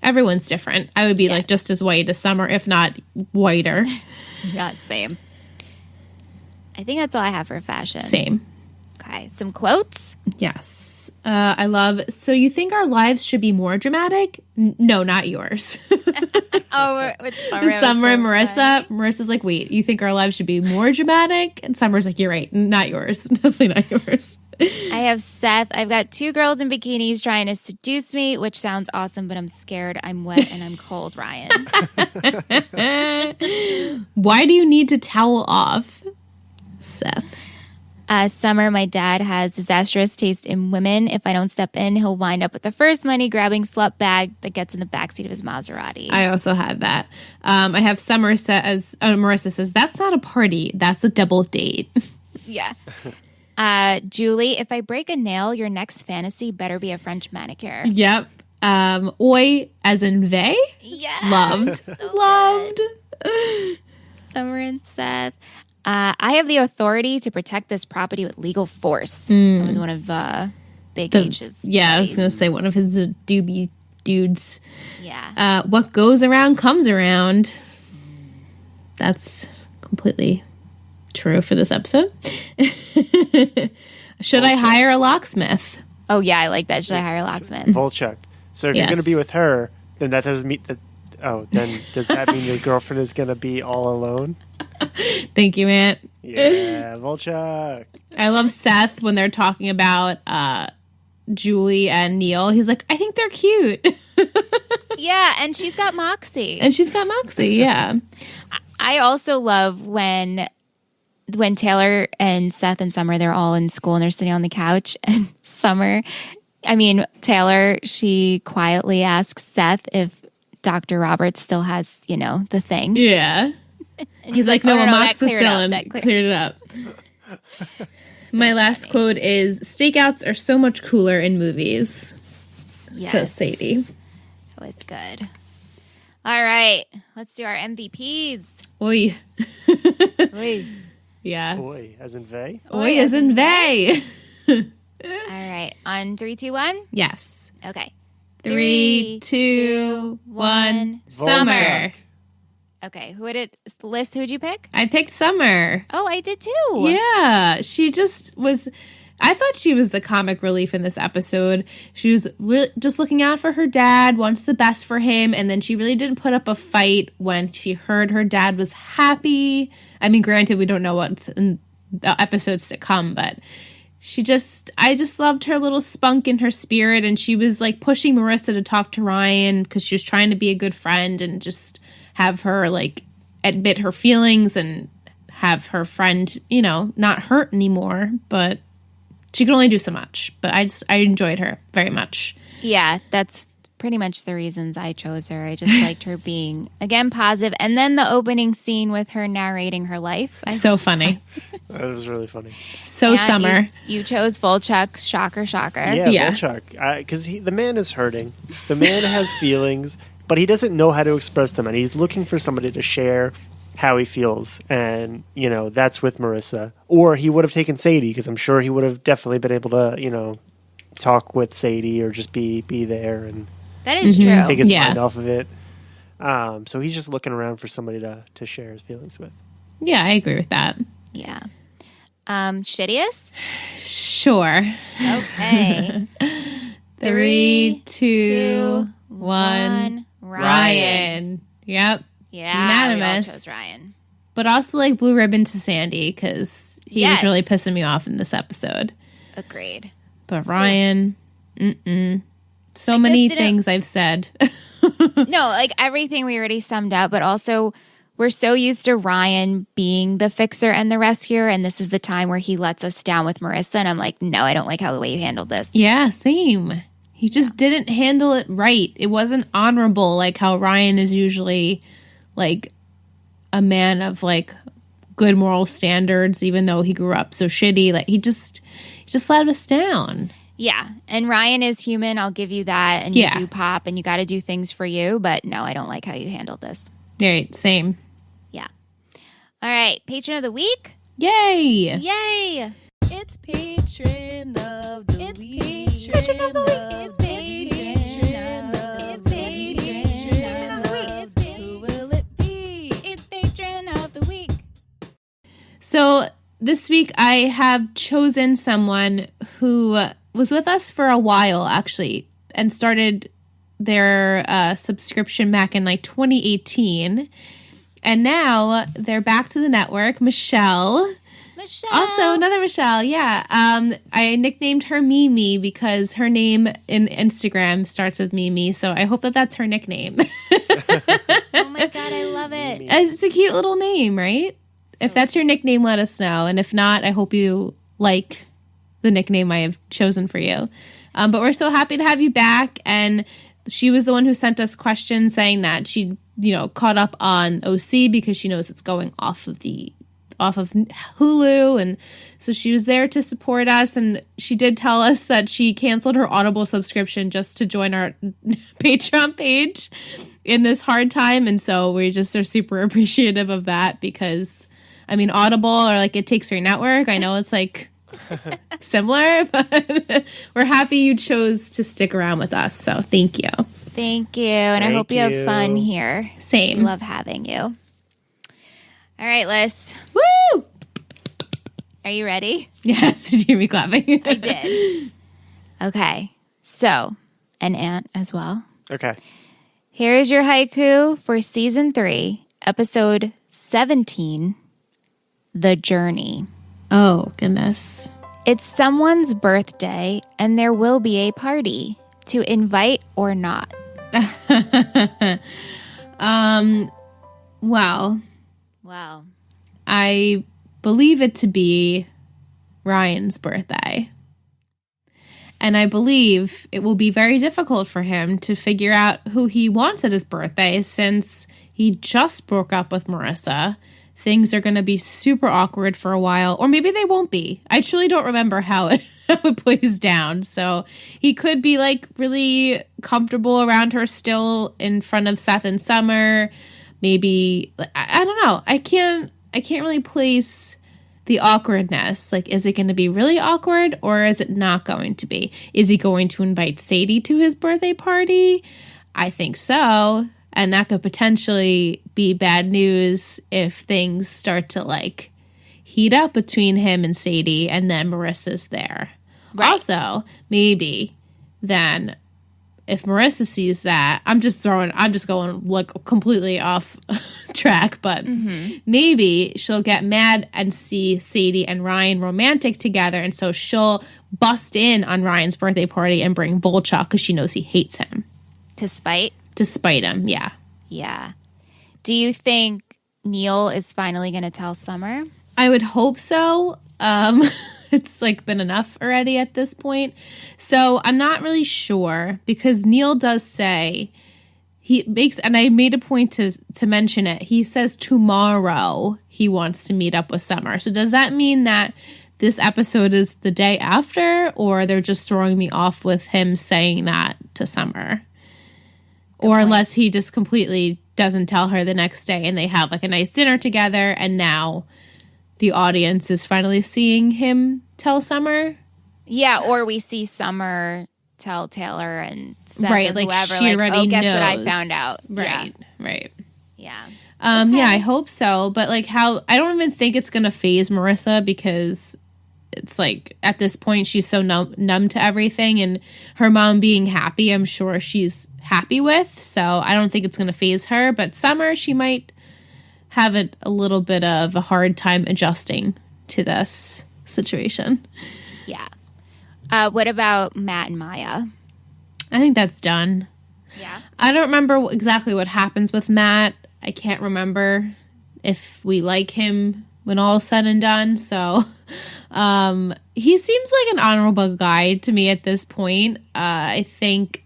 everyone's different. I would be like just as white as Summer, if not whiter. Yeah, same. I think that's all I have for fashion. Same. Okay, some quotes. Yes. I love, so you think our lives should be more dramatic? No, not yours. Oh, with Summer. Summer and Marissa. Marissa's like, wait, you think our lives should be more dramatic? And Summer's like, you're right. Not yours. Definitely not yours. I have Seth. I've got 2 girls in bikinis trying to seduce me, which sounds awesome, but I'm scared. I'm wet and I'm cold, Ryan. Why do you need to towel off, Seth? Summer, my dad has disastrous taste in women. If I don't step in, he'll wind up with the first money-grabbing slut bag that gets in the backseat of his Maserati. I also had that. I have Summer as Marissa says, that's not a party. That's a double date. Yeah. Julie, if I break a nail, your next fantasy better be a French manicure. Yep. Oi, as in vey? Yeah. Loved. So Loved. Summer and Seth. I have the authority to protect this property with legal force. That was one of Big H's. Yeah, I was buddies. going to say one of his doobie dudes. Yeah. What goes around comes around. That's completely true for this episode. Should I hire a locksmith? Oh, yeah, I like that. Should I hire a locksmith? Volchek. So if you're Yes. going to be with her, then that doesn't mean that. Oh, then does that mean your girlfriend is going to be all alone? Thank you, Aunt. Yeah, Volchek. I love Seth when they're talking about Julie and Neil. He's like, I think they're cute. Yeah, and she's got moxie. And she's got Moxie, yeah. I also love when Taylor and Seth and Summer, they're all in school and they're sitting on the couch, and Taylor, she quietly asks Seth if Dr. Roberts still has, the thing. Yeah. And He's like, no, that amoxicillin cleared it up. My last quote is, stakeouts are so much cooler in movies. So Sadie. That was good. All right. Let's do our MVPs. Oi. Oi. Yeah. Oi, as in vey? Oi as in vey. All right. On 3, 2, 1? Yes. Okay. 3, 2, 1. Summer. Okay. Who'd you pick? I picked Summer. Oh, I did too. Yeah. She just was... I thought she was the comic relief in this episode. She was just looking out for her dad, wants the best for him, and then she really didn't put up a fight when she heard her dad was happy. I mean, granted, we don't know what's in the episodes to come, but I just loved her little spunk in her spirit, and she was like pushing Marissa to talk to Ryan because she was trying to be a good friend and just have her like admit her feelings and have her friend, not hurt anymore, but she can only do so much, but I enjoyed her very much. Yeah, that's pretty much the reasons I chose her. I just liked her being, again, positive. And then the opening scene with her narrating her life. So funny. That was really funny. So and Summer. You chose Volchuk. Shocker, shocker. Yeah. Volchuk. Because the man is hurting. The man has feelings, but he doesn't know how to express them. And he's looking for somebody to share how he feels, and that's with Marissa, or he would have taken Sadie, because I'm sure he would have definitely been able to talk with Sadie or just be there and that is true, take his mind off of it. So he's just looking around for somebody to share his feelings with. Yeah, I agree with that. Yeah. Shittiest? Sure. Okay. 3, 2, 1. Ryan. Yep. Yeah, unanimous. We all chose Ryan. But also like blue ribbon to Sandy because he was really pissing me off in this episode. Agreed. But Ryan, so many things I've said. No, like everything we already summed up, but also we're so used to Ryan being the fixer and the rescuer, and this is the time where he lets us down with Marissa, and I'm like, no, I don't like how the way you handled this. Yeah, same. He just didn't handle it right. It wasn't honorable like how Ryan is usually like a man of like good moral standards, even though he grew up so shitty. Like he just let us down. Yeah. And Ryan is human. I'll give you that. And you do pop and you got to do things for you. But no, I don't like how you handled this. Right. Same. Yeah. All right. Patron of the week. Yay. Yay. It's patron of the week. It's patron of the week. It's patron of the week. So this week I have chosen someone who was with us for a while, actually, and started their subscription back in like 2018. And now they're back to the network. Michelle. Also, another Michelle, yeah. I nicknamed her Mimi because her name in Instagram starts with Mimi, so I hope that that's her nickname. Oh my God, I love it. It's a cute little name, right? If that's your nickname, let us know. And if not, I hope you like the nickname I have chosen for you. But we're so happy to have you back. And she was the one who sent us questions saying that she, caught up on OC because she knows it's going off of Hulu. And so she was there to support us. And she did tell us that she canceled her Audible subscription just to join our Patreon page in this hard time. And so we just are super appreciative of that because Audible or like It Takes Your Network. I know it's like similar, but we're happy you chose to stick around with us. So thank you. Thank you. And I hope you have fun here. Same. We love having you. All right, Liz. Woo! Are you ready? Yes. Did you hear me clapping? I did. Okay. So, an aunt as well. Okay. Here is your haiku for season 3, episode 17. The Journey. Oh, goodness. It's someone's birthday, and there will be a party, to invite or not. Wow. Wow. I believe it to be Ryan's birthday. And I believe it will be very difficult for him to figure out who he wants at his birthday since he just broke up with Marissa. Things are going to be super awkward for a while, or maybe they won't be. I truly don't remember how how it plays down. So he could be like really comfortable around her still in front of Seth and Summer. Maybe I don't know. I can't really place the awkwardness. Like, is it going to be really awkward or is it not going to be? Is he going to invite Sadie to his birthday party? I think so. And that could potentially be bad news if things start to like heat up between him and Sadie and then Marissa's there. Right. Also, maybe then if Marissa sees that, I'm just going like completely off track, but maybe she'll get mad and see Sadie and Ryan romantic together, and so she'll bust in on Ryan's birthday party and bring Volchok because she knows he hates him. To spite him, yeah. Yeah. Do you think Neil is finally going to tell Summer? I would hope so. It's like been enough already at this point. So I'm not really sure because Neil does say he makes, and I made a point to mention it. He says tomorrow he wants to meet up with Summer. So does that mean that this episode is the day after, or they're just throwing me off with him saying that to Summer? Or unless he just completely doesn't tell her the next day and they have like a nice dinner together and now the audience is finally seeing him tell Summer. Yeah, or we see Summer tell Taylor and Seth right, or like whoever, she already guess knows. what I found out. Right, right. Yeah. Yeah, I hope so. But like I don't even think it's going to phase Marissa because it's like at this point she's so numb to everything, and her mom being happy, I'm sure she's happy with. So I don't think it's going to phase her. But Summer, she might have a little bit of a hard time adjusting to this situation. Yeah. What about Matt and Maya? I think that's done. Yeah. I don't remember exactly what happens with Matt. I can't remember if we like him when all is said and done. So he seems like an honorable guy to me at this point. I think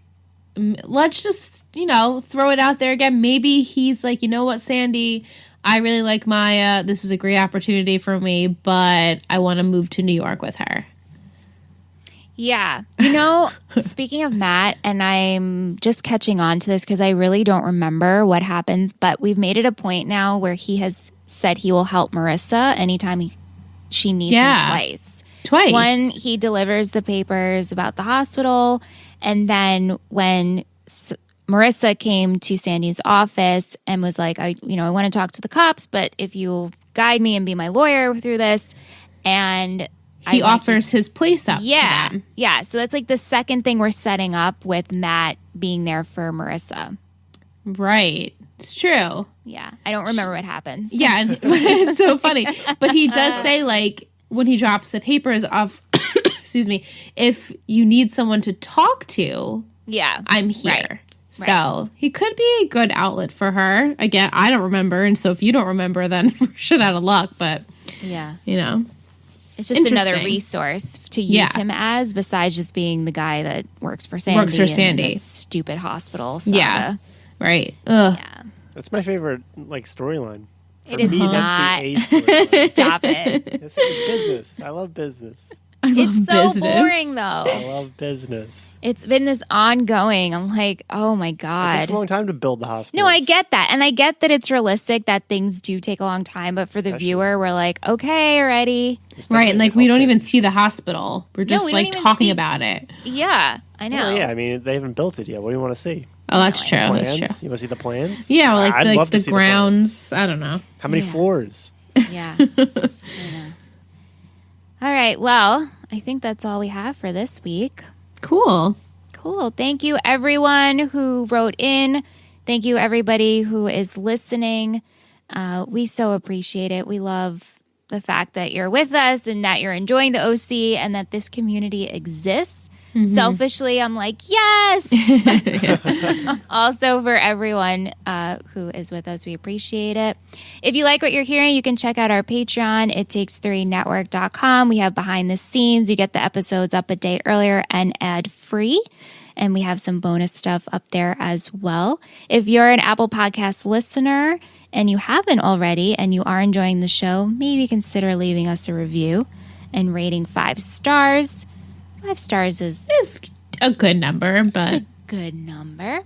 let's just, throw it out there again. Maybe he's like, you know what, Sandy, I really like Maya. This is a great opportunity for me, but I want to move to New York with her. Yeah. Speaking of Matt, and I'm just catching on to this because I really don't remember what happens, but we've made it a point now where he has said he will help Marissa anytime she needs him twice. One, he delivers the papers about the hospital, and then when Marissa came to Sandy's office and was like, I want to talk to the cops, but if you'll guide me and be my lawyer through this, and he offers his place up to them. Yeah, so that's like the second thing we're setting up with Matt being there for Marissa. Right. It's true. Yeah, I don't remember what happens. Yeah, and it's so funny. But he does say, like, when he drops the papers off, excuse me, if you need someone to talk to, I'm here. Right. So he could be a good outlet for her. Again, I don't remember, and so if you don't remember, then we're shit out of luck. But, it's just another resource to use him as, besides just being the guy that works for Sandy. In this stupid hospital saga. Yeah, right. Ugh. Yeah. That's my favorite storyline. It is not. That's the A storyline. Stop it. It's business. I love business. It's so boring, though. I love business. It's been this ongoing. I'm like, oh my God. It takes a long time to build the hospital. No, I get that. And I get that it's realistic that things do take a long time. But for the viewer, we're like, okay, already. Right. And like, we don't even see the hospital. We're just like talking about it. Yeah, I know. Well, yeah, I mean, they haven't built it yet. What do you want to see? Oh, that's true. Plans? That's true. You want to see the plans? Yeah, like the grounds. I don't know. How many floors? Yeah. All right. Well, I think that's all we have for this week. Cool. Thank you, everyone who wrote in. Thank you, everybody who is listening. We so appreciate it. We love the fact that you're with us and that you're enjoying the OC and that this community exists. Mm-hmm. Selfishly, I'm like, yes! Also, for everyone who is with us, we appreciate it. If you like what you're hearing, you can check out our Patreon, ittakes3network.com. We have behind the scenes. You get the episodes up a day earlier and ad-free. And we have some bonus stuff up there as well. If you're an Apple Podcast listener and you haven't already and you are enjoying the show, maybe consider leaving us a review and rating 5 stars. 5 stars is It's a good number, but a good number.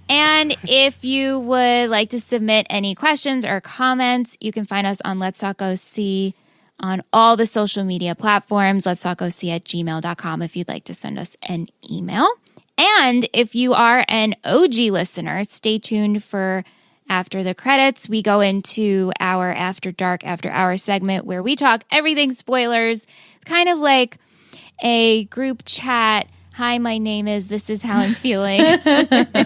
And if you would like to submit any questions or comments, you can find us on Let's Talk OC on all the social media platforms, Let's Talk OC at gmail.com if you'd like to send us an email. And if you are an OG listener, stay tuned for After the Credits. We go into our After Dark, After Hour segment where we talk everything spoilers. It's kind of like a group chat. Hi, my name is, this is how I'm feeling.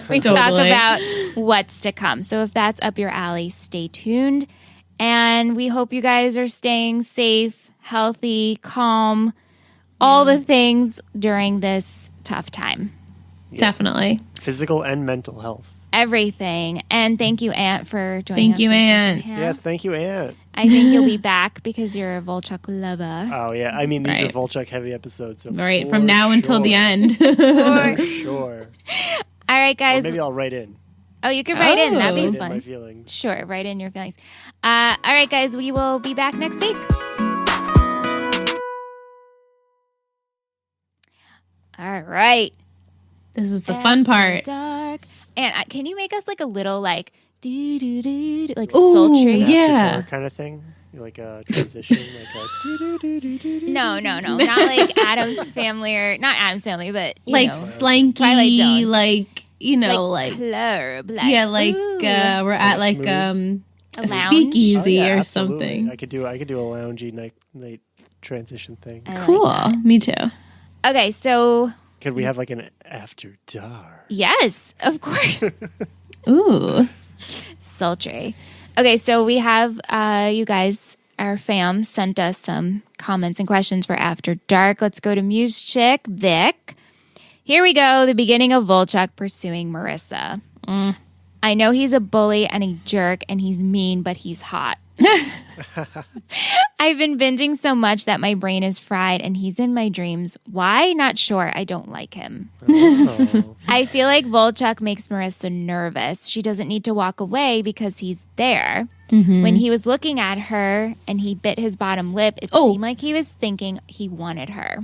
We talk about what's to come. So if that's up your alley, stay tuned. And we hope you guys are staying safe, healthy, calm, all the things during this tough time. Yeah. definitely. Physical and mental health. Everything. And thank you, Aunt, for joining us. Thank you, for Aunt. secondhand. Yes, thank you, Aunt. I think you'll be back because you're a Volchuk lover. Oh, yeah. I mean, these Right. are Volchuk heavy episodes. So Right, for from now until the sure. end. For sure. All right, Or guys. maybe I'll write in. Oh, you can write in. That'd Oh. be Write in my fun. feelings. Sure, write in your feelings. All right, guys. We will be back next week. All right. This is the fun part. Dark. And can you make us like a little like do do do like Ooh, sultry? yeah. After kind of thing. Like a transition. Like a doo-doo-doo-doo-doo-doo. No. Not like Adam's Family or not Adam's Family, but you Like know, Twilight slanky, Zone. like, you know, like, club. Like, yeah, like ooh, we're at like smooth. a lounge? speakeasy Oh, yeah, or absolutely. something. I could do a loungy night transition thing. I like Cool. that. Me too. Okay, so Could we have like an after dark? yes, of course. Ooh. Sultry. Okay, so we have you guys, our fam, sent us some comments and questions for After Dark. Let's go to Muse Chick Vic. Here we go. The beginning of Volchuk pursuing Marissa. I know he's a bully and a jerk and he's mean, but he's hot. I've been binging so much that my brain is fried and he's in my dreams. Why? Not sure. I don't like him. Oh. I feel like Volchuk makes Marissa nervous. She doesn't need to walk away because he's there. When he was looking at her and he bit his bottom lip, it seemed like he was thinking he wanted her.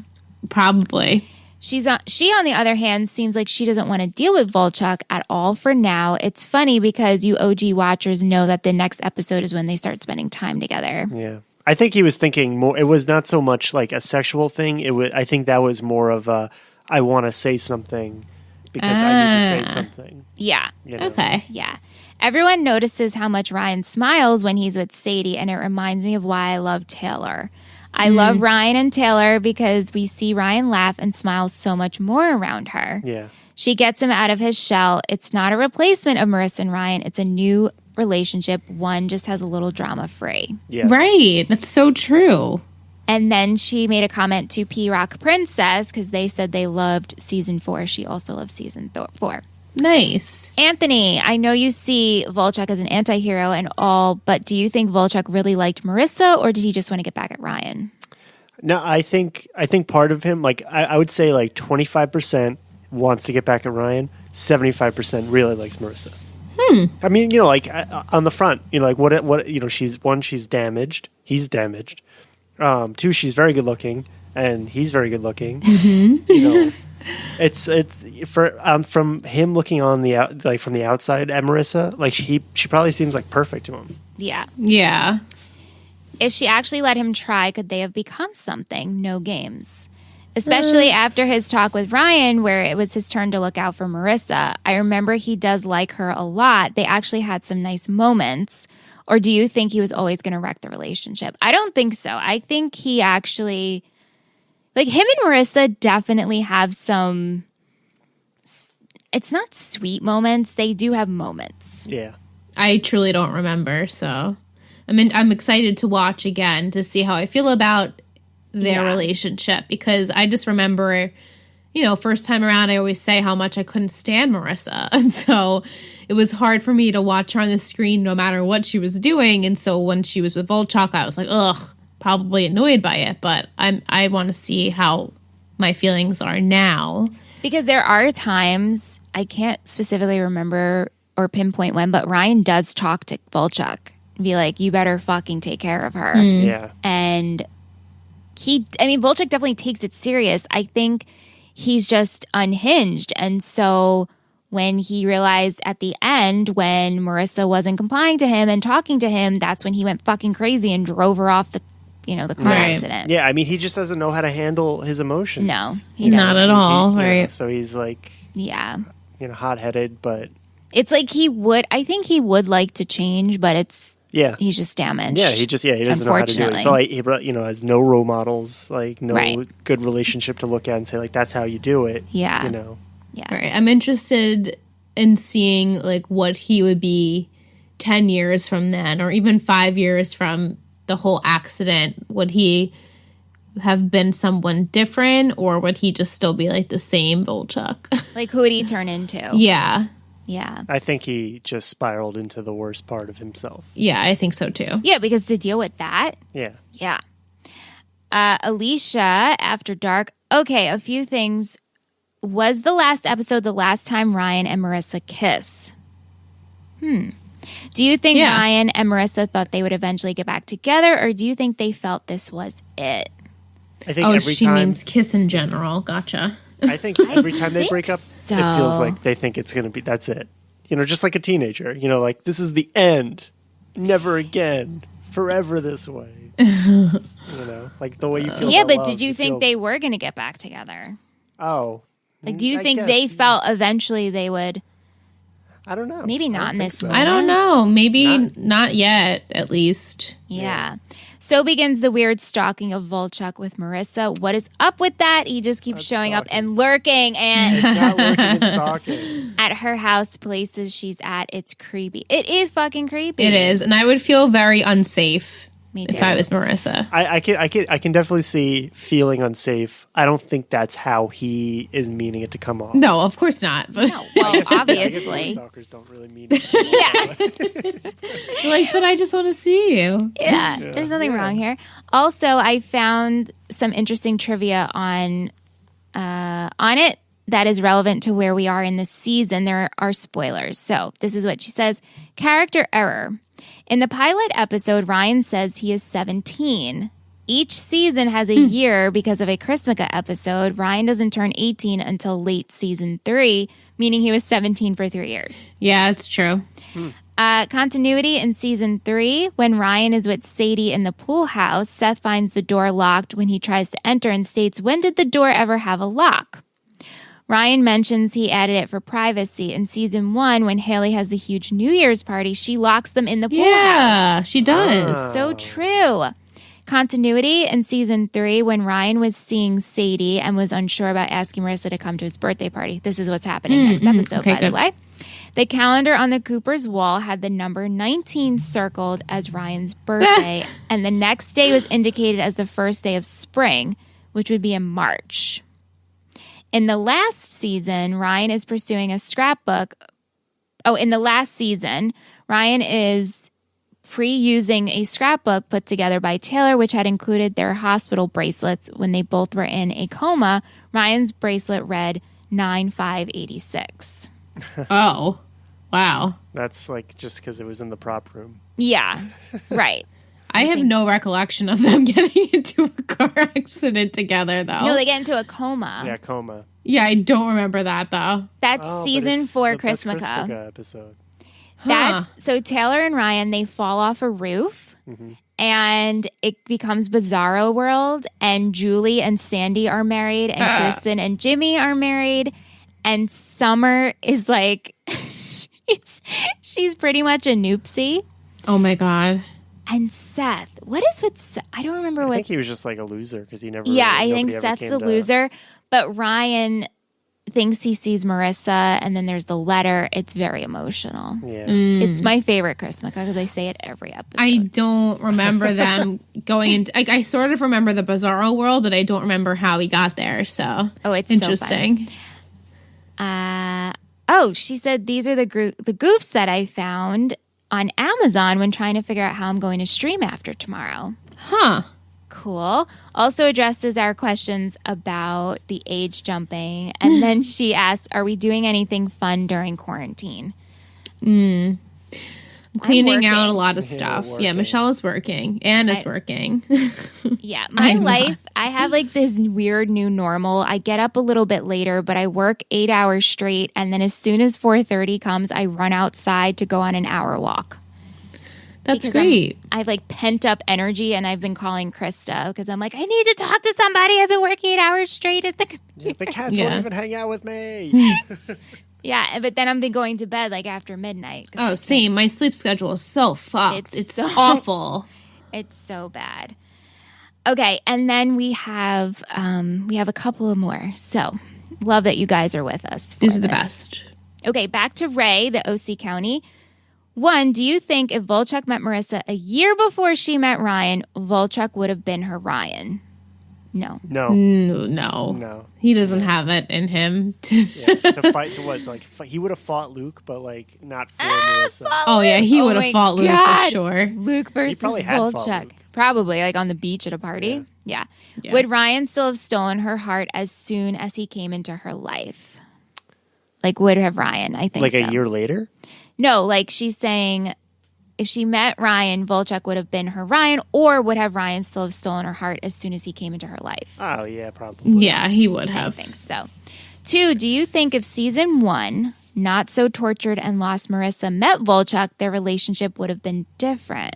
Probably. She, on the other hand, seems like she doesn't want to deal with Volchuk at all for now. It's funny because you OG watchers know that the next episode is when they start spending time together. Yeah. I think he was thinking more. It was not so much like a sexual thing. I think that was more of a, I want to say something because I need to say something. Yeah. You know? Okay. Yeah. Everyone notices how much Ryan smiles when he's with Sadie, and it reminds me of why I love Taylor. I love Ryan and Taylor because we see Ryan laugh and smile so much more around her. Yeah. She gets him out of his shell. It's not a replacement of Marissa and Ryan. It's a new relationship. One just has a little drama free. Yes. Right. That's so true. And then she made a comment to P Rock Princess because they said they loved season 4. She also loved season 4. Nice. Anthony, I know you see Volchuk as an anti-hero and all, but do you think Volchuk really liked Marissa or did he just want to get back at Ryan? No, I think part of him, like I would say, like 25% wants to get back at Ryan. 75% really likes Marissa. I mean, you know, like on the front, you know, like what you know, she's damaged. He's damaged. 2, she's very good looking, and he's very good looking. You know, it's from him looking on from the outside at Marissa, like she probably seems like perfect to him. Yeah. Yeah. If she actually let him try, could they have become something? No games. Especially after his talk with Ryan, where it was his turn to look out for Marissa. I remember he does like her a lot. They actually had some nice moments. Or do you think he was always going to wreck the relationship? I don't think so. I think he actually, like him and Marissa definitely have some, it's not sweet moments. They do have moments. Yeah. I truly don't remember, so I'm excited to watch again to see how I feel about their relationship because I just remember, you know, first time around I always say how much I couldn't stand Marissa, and so it was hard for me to watch her on the screen no matter what she was doing, and so when she was with Volchuk I was like, ugh, probably annoyed by it, but I want to see how my feelings are now. Because there are times, I can't specifically remember or pinpoint when, but Ryan does talk to Volchuk and be like, you better fucking take care of her. Yeah. And Volchek definitely takes it serious. I think he's just unhinged. And so when he realized at the end when Marissa wasn't complying to him and talking to him, that's when he went fucking crazy and drove her off the car accident. Yeah, I mean, he just doesn't know how to handle his emotions. No, he doesn't. Not at all, right? So he's like, hot-headed, but... It's like I think he would like to change, but he's just damaged. Yeah, he doesn't know how to do it. But like, he has no role models, like no good relationship to look at and say like that's how you do it. Yeah, Yeah. Right. I'm interested in seeing like what he would be 10 years from then, or even 5 years from the whole accident. Would he have been someone different, or would he just still be like the same Volchuk? Like, who would he turn into? Yeah. Yeah. I think he just spiraled into the worst part of himself. Yeah, I think so too. Yeah, because to deal with that. Yeah. Yeah. Alicia, After Dark. Okay, a few things. Was the last episode the last time Ryan and Marissa kiss? Do you think Ryan and Marissa thought they would eventually get back together, or do you think they felt this was it? I think she means kiss in general. Gotcha. I think every time they break up, so. It feels like they think it's going to be, that's it. Just like a teenager, like this is the end. Never again. Forever this way. Like the way you feel. Yeah, about but love, did you think they were going to get back together? Oh. Like, do you think they felt eventually they would? I don't know. Maybe not in this moment. I don't know. Maybe not yet, at least. Yeah. So begins the weird stalking of Volchuk with Marissa. What is up with that? He just keeps showing up and lurking It's not lurking and stalking. at her house, places she's at. It's creepy. It is fucking creepy. It is. And I would feel very unsafe Me too. if I was Marissa. I can definitely see feeling unsafe. I don't think that's how he is meaning it to come off. No, of course not. But No, well, obviously. I guess stalkers don't really mean it. like, but I just want to see you. Yeah, there's nothing wrong here. Also, I found some interesting trivia on it that is relevant to where we are in the season. There are spoilers. So this is what she says. Character error. In the pilot episode, Ryan says he is 17. Each season has a year because of a Christmas episode. Ryan doesn't turn 18 until late season 3, meaning he was 17 for 3 years. Yeah, it's true. Continuity in season 3, when Ryan is with Sadie in the pool house, Seth finds the door locked when he tries to enter and states, "When did the door ever have a lock?" Ryan mentions he added it for privacy. In season 1, when Haley has the huge New Year's party, she locks them in the pool house. Yeah, she does. So true. Continuity in season 3, when Ryan was seeing Sadie and was unsure about asking Marissa to come to his birthday party. This is what's happening next episode, by the way. The calendar on the Cooper's wall had the number 19 circled as Ryan's birthday, and the next day was indicated as the first day of spring, which would be in March. In the last season, Ryan is pursuing a scrapbook. Oh, in the last season, Ryan is pre-using a scrapbook put together by Taylor, which had included their hospital bracelets when they both were in a coma. Ryan's bracelet read 9586. Oh, wow. That's like just because it was in the prop room. Yeah, right. I have no recollection of them getting into a car accident together, though. No, they get into a coma. Yeah, coma. Yeah, I don't remember that, though. That's season 4 Christmas episode. So Taylor and Ryan, they fall off a roof, and it becomes Bizarro World, and Julie and Sandy are married, and Kirsten and Jimmy are married, and Summer is like, she's pretty much a noopsie. Oh, my God. And Seth, what is with Seth? I don't remember I what. think he was just like a loser because he never. Yeah, really, I think Seth's a loser, but Ryan thinks he sees Marissa, and then there's the letter. It's very emotional. Yeah, it's my favorite Christmas because I say it every episode. I don't remember them going into. I sort of remember the Bizarro World, but I don't remember how he got there. So, it's interesting. She said these are the goofs that I found on Amazon when trying to figure out how I'm going to stream after tomorrow. Huh. Cool. Also addresses our questions about the age jumping. And then she asks, are we doing anything fun during quarantine? cleaning out a working. lot of stuff. Yeah, working. Michelle is working. Anne is working. Yeah, my I'm life, I have like this weird new normal. I get up a little bit later, but I work 8 hours straight. And then as soon as 4:30 comes, I run outside to go on an hour walk. That's Because great. I have like pent up energy, and I've been calling Krista because I'm like, I need to talk to somebody. I've been working 8 hours straight at the computer. The cats Yeah. won't even hang out with me. Yeah, but then I've been going to bed like after midnight. 'cause Oh, same. My sleep schedule is so fucked. It's so- awful. It's so bad. Okay, and then we have a couple of more. So love that you guys are with us. These for are the this. best. Okay, back to Ray, the OC County. One, do you think if Volchuk met Marissa a year before she met Ryan, Volchuk would have been her Ryan? No. No. No. He doesn't have it in him to. Yeah, to fight to what? Like he would have fought Luke, but like not for Marissa. Oh, yeah. He Oh would my have fought Luke God. for sure. Luke versus probably had fought Volchuk. Luke. Probably like on the beach at a party. Yeah. Yeah. Would Ryan still have stolen her heart as soon as he came into her life? Like would have Ryan, I think Like so. a year later? No, like she's saying if she met Ryan, Volchuk would have been her Ryan, or would have Ryan still have stolen her heart as soon as he came into her life? Oh yeah, probably. Yeah, he would I have. think so. 2, do you think if season 1, Not So Tortured and Lost Marissa met Volchuk, their relationship would have been different?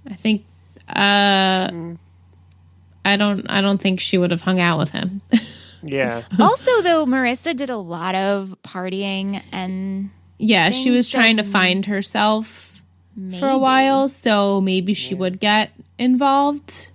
I think. I don't think she would have hung out with him. Yeah. Also, though, Marissa did a lot of partying and Yeah, she was so trying to find herself maybe, for a while, so maybe she would get involved.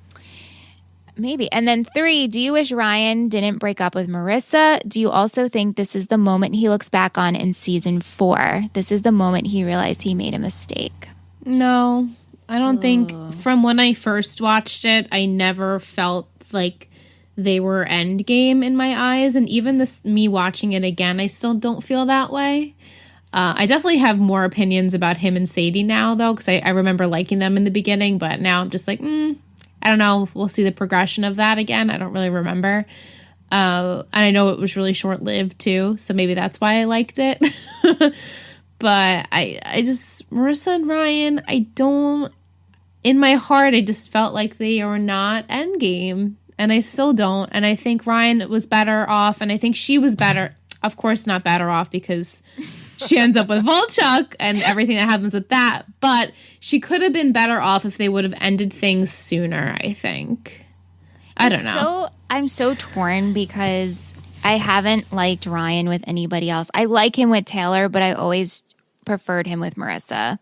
Maybe. And then 3, do you wish Ryan didn't break up with Marissa? Do you also think this is the moment he looks back on in season 4? This is the moment he realized he made a mistake. No, I don't think. From when I first watched it, I never felt like they were endgame in my eyes, and even this me watching it again, I still don't feel that way. I definitely have more opinions about him and Sadie now, though, because I remember liking them in the beginning, but now I'm just like, I don't know. We'll see the progression of that again. I don't really remember. And I know it was really short-lived, too, so maybe that's why I liked it. But I just, Marissa and Ryan, in my heart, I just felt like they are not endgame, and I still don't. And I think Ryan was better off, and I think she was better, of course not better off, because she ends up with Volchuk and everything that happens with that. But she could have been better off if they would have ended things sooner, I think. I don't know. So I'm so torn because I haven't liked Ryan with anybody else. I like him with Taylor, but I always preferred him with Marissa.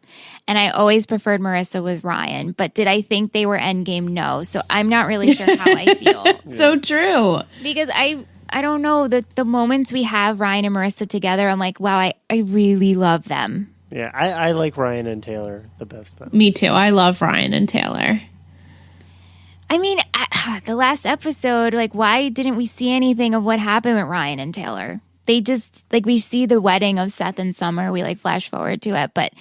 And I always preferred Marissa with Ryan. But did I think they were endgame? No. So I'm not really sure how I feel. So true. Because I don't know, the moments we have Ryan and Marissa together, I'm like, wow, I really love them. Yeah, I like Ryan and Taylor the best though. Me too. I love Ryan and Taylor. I mean, the last episode, like, why didn't we see anything of what happened with Ryan and Taylor? They just, like, we see the wedding of Seth and Summer. We, like, flash forward to it, but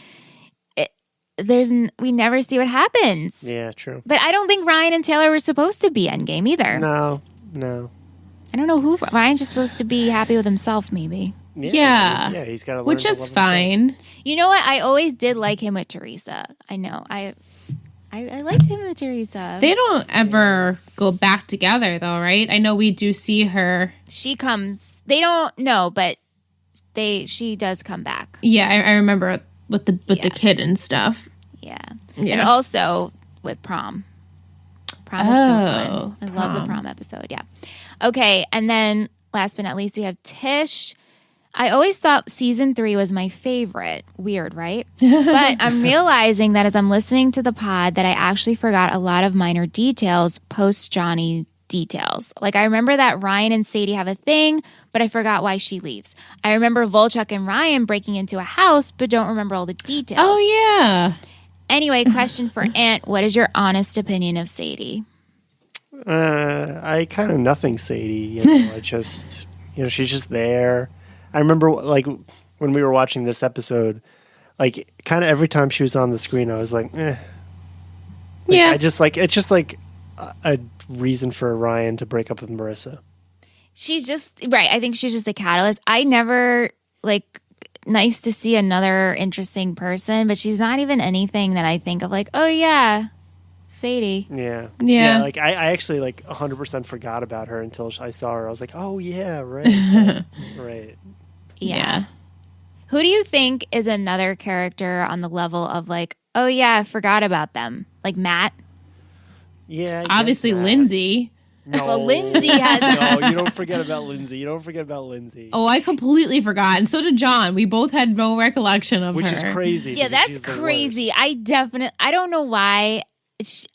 we never see what happens. Yeah, true. But I don't think Ryan and Taylor were supposed to be endgame either. No. I don't know who Ryan's just supposed to be happy with himself, maybe. Yeah. He's got to learn Which to is love fine. You know what? I always did like him with Teresa. I know. I liked him with Teresa. They don't ever go back together, though, right? I know we do see her. She comes. They don't know, but she does come back. Yeah, I remember with the kid and stuff. Yeah. Yeah. And also with prom. Prom is so fun. I love the prom. prom episode. Yeah. Okay. And then last but not least, we have Tish. I always thought season 3 was my favorite. Weird, right? But I'm realizing that as I'm listening to the pod that I actually forgot a lot of minor details, post Johnny details. Like I remember that Ryan and Sadie have a thing, but I forgot why she leaves. I remember Volchuk and Ryan breaking into a house, but don't remember all the details. Oh, yeah. Anyway, question for Aunt. What is your honest opinion of Sadie? I kind of nothing Sadie. I just, she's just there. I remember, like, when we were watching this episode, like, kind of every time she was on the screen, I was like, eh. Yeah. It's just like a reason for Ryan to break up with Marissa. She's just, right, I think she's just a catalyst. I never, nice to see another interesting person, but she's not even anything that I think of like, oh yeah, Sadie. Yeah. Like I actually like 100% forgot about her until I saw her. I was like, oh yeah, right, right. Yeah. Who do you think is another character on the level of like, oh yeah, I forgot about them? Like Matt? Yeah, I guess Obviously, that. Lindsay. No, Well, Lindsay has. no, you don't forget about Lindsay. You don't forget about Lindsay. Oh, I completely forgot. And so did John. We both had no recollection of Which her. is crazy. Yeah, because that's she's the crazy. worst. I don't know why.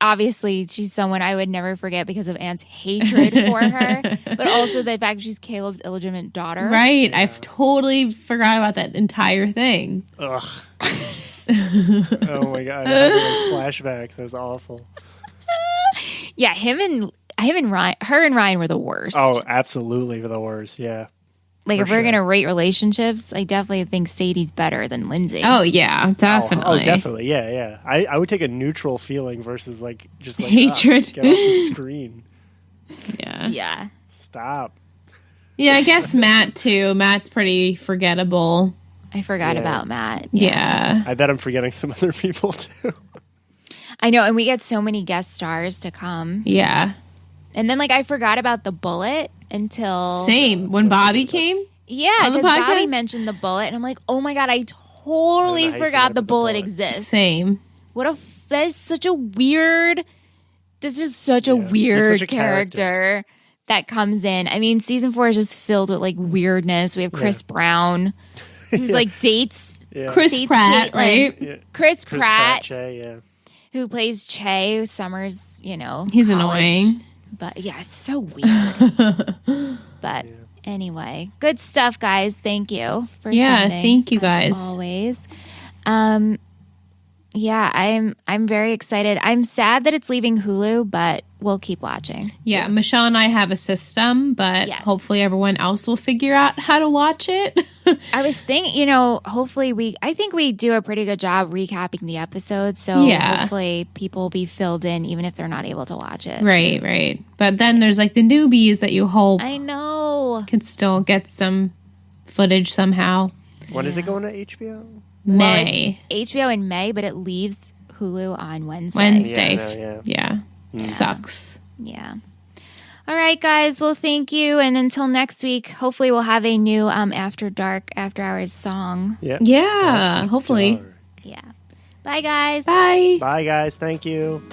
Obviously, she's someone I would never forget because of Anne's hatred for her, but also the fact she's Caleb's illegitimate daughter. Right. I've totally forgot about that entire thing. Ugh. Oh my god, I had like flashbacks. That's awful. Yeah, him and Ryan, her and Ryan were the worst. Oh, absolutely the worst. Yeah. like for if we're sure. gonna rate relationships, I definitely think Sadie's better than Lindsay. Oh yeah, definitely. Oh, definitely. Yeah, yeah. I would take a neutral feeling versus like just like Hatred. get off the screen. Yeah. Yeah. Stop. Yeah, I guess Matt too. Matt's pretty forgettable. I forgot Yeah. about Matt. Yeah. I bet I'm forgetting some other people too. I know, and we get so many guest stars to come. Yeah. And then like I forgot about the bullet until Same. When Bobby came? Yeah, On the because Bobby podcast? mentioned the bullet and I'm like, oh my god, I totally I don't know how you forgot forgot the about the bullet bullet. exists. Same. That is such a weird this is such a Yeah. He's weird such a character that comes in. I mean, season 4 is just filled with like weirdness. We have Chris Brown, who's like dates Yeah. Chris Dates Pratt, Caitlyn. right? Yeah. Chris Pratt, Che, yeah. who plays Che, Summer's, He's college. annoying. But yeah, it's so weird. But anyway, good stuff, guys. Thank you for Yeah, sending, thank you as guys. always. Yeah, I'm very excited. I'm sad that it's leaving Hulu, but we'll keep watching. Yeah, Michelle and I have a system, but Yes. hopefully everyone else will figure out how to watch it. I was thinking, hopefully I think we do a pretty good job recapping the episodes, so Yeah. hopefully people will be filled in even if they're not able to watch it. right. But then there's like the newbies that you hope I know. can still get some footage somehow. When is it going to HBO? May. HBO in May, but it leaves Hulu on Wednesday. Wednesday. Yeah, I know, yeah. Sucks. Yeah. All right, guys. Well, thank you. And until next week, hopefully we'll have a new After Dark, After Hours song. Yeah. Yeah, hopefully. Yeah. Bye, guys. Bye. Bye, guys. Thank you.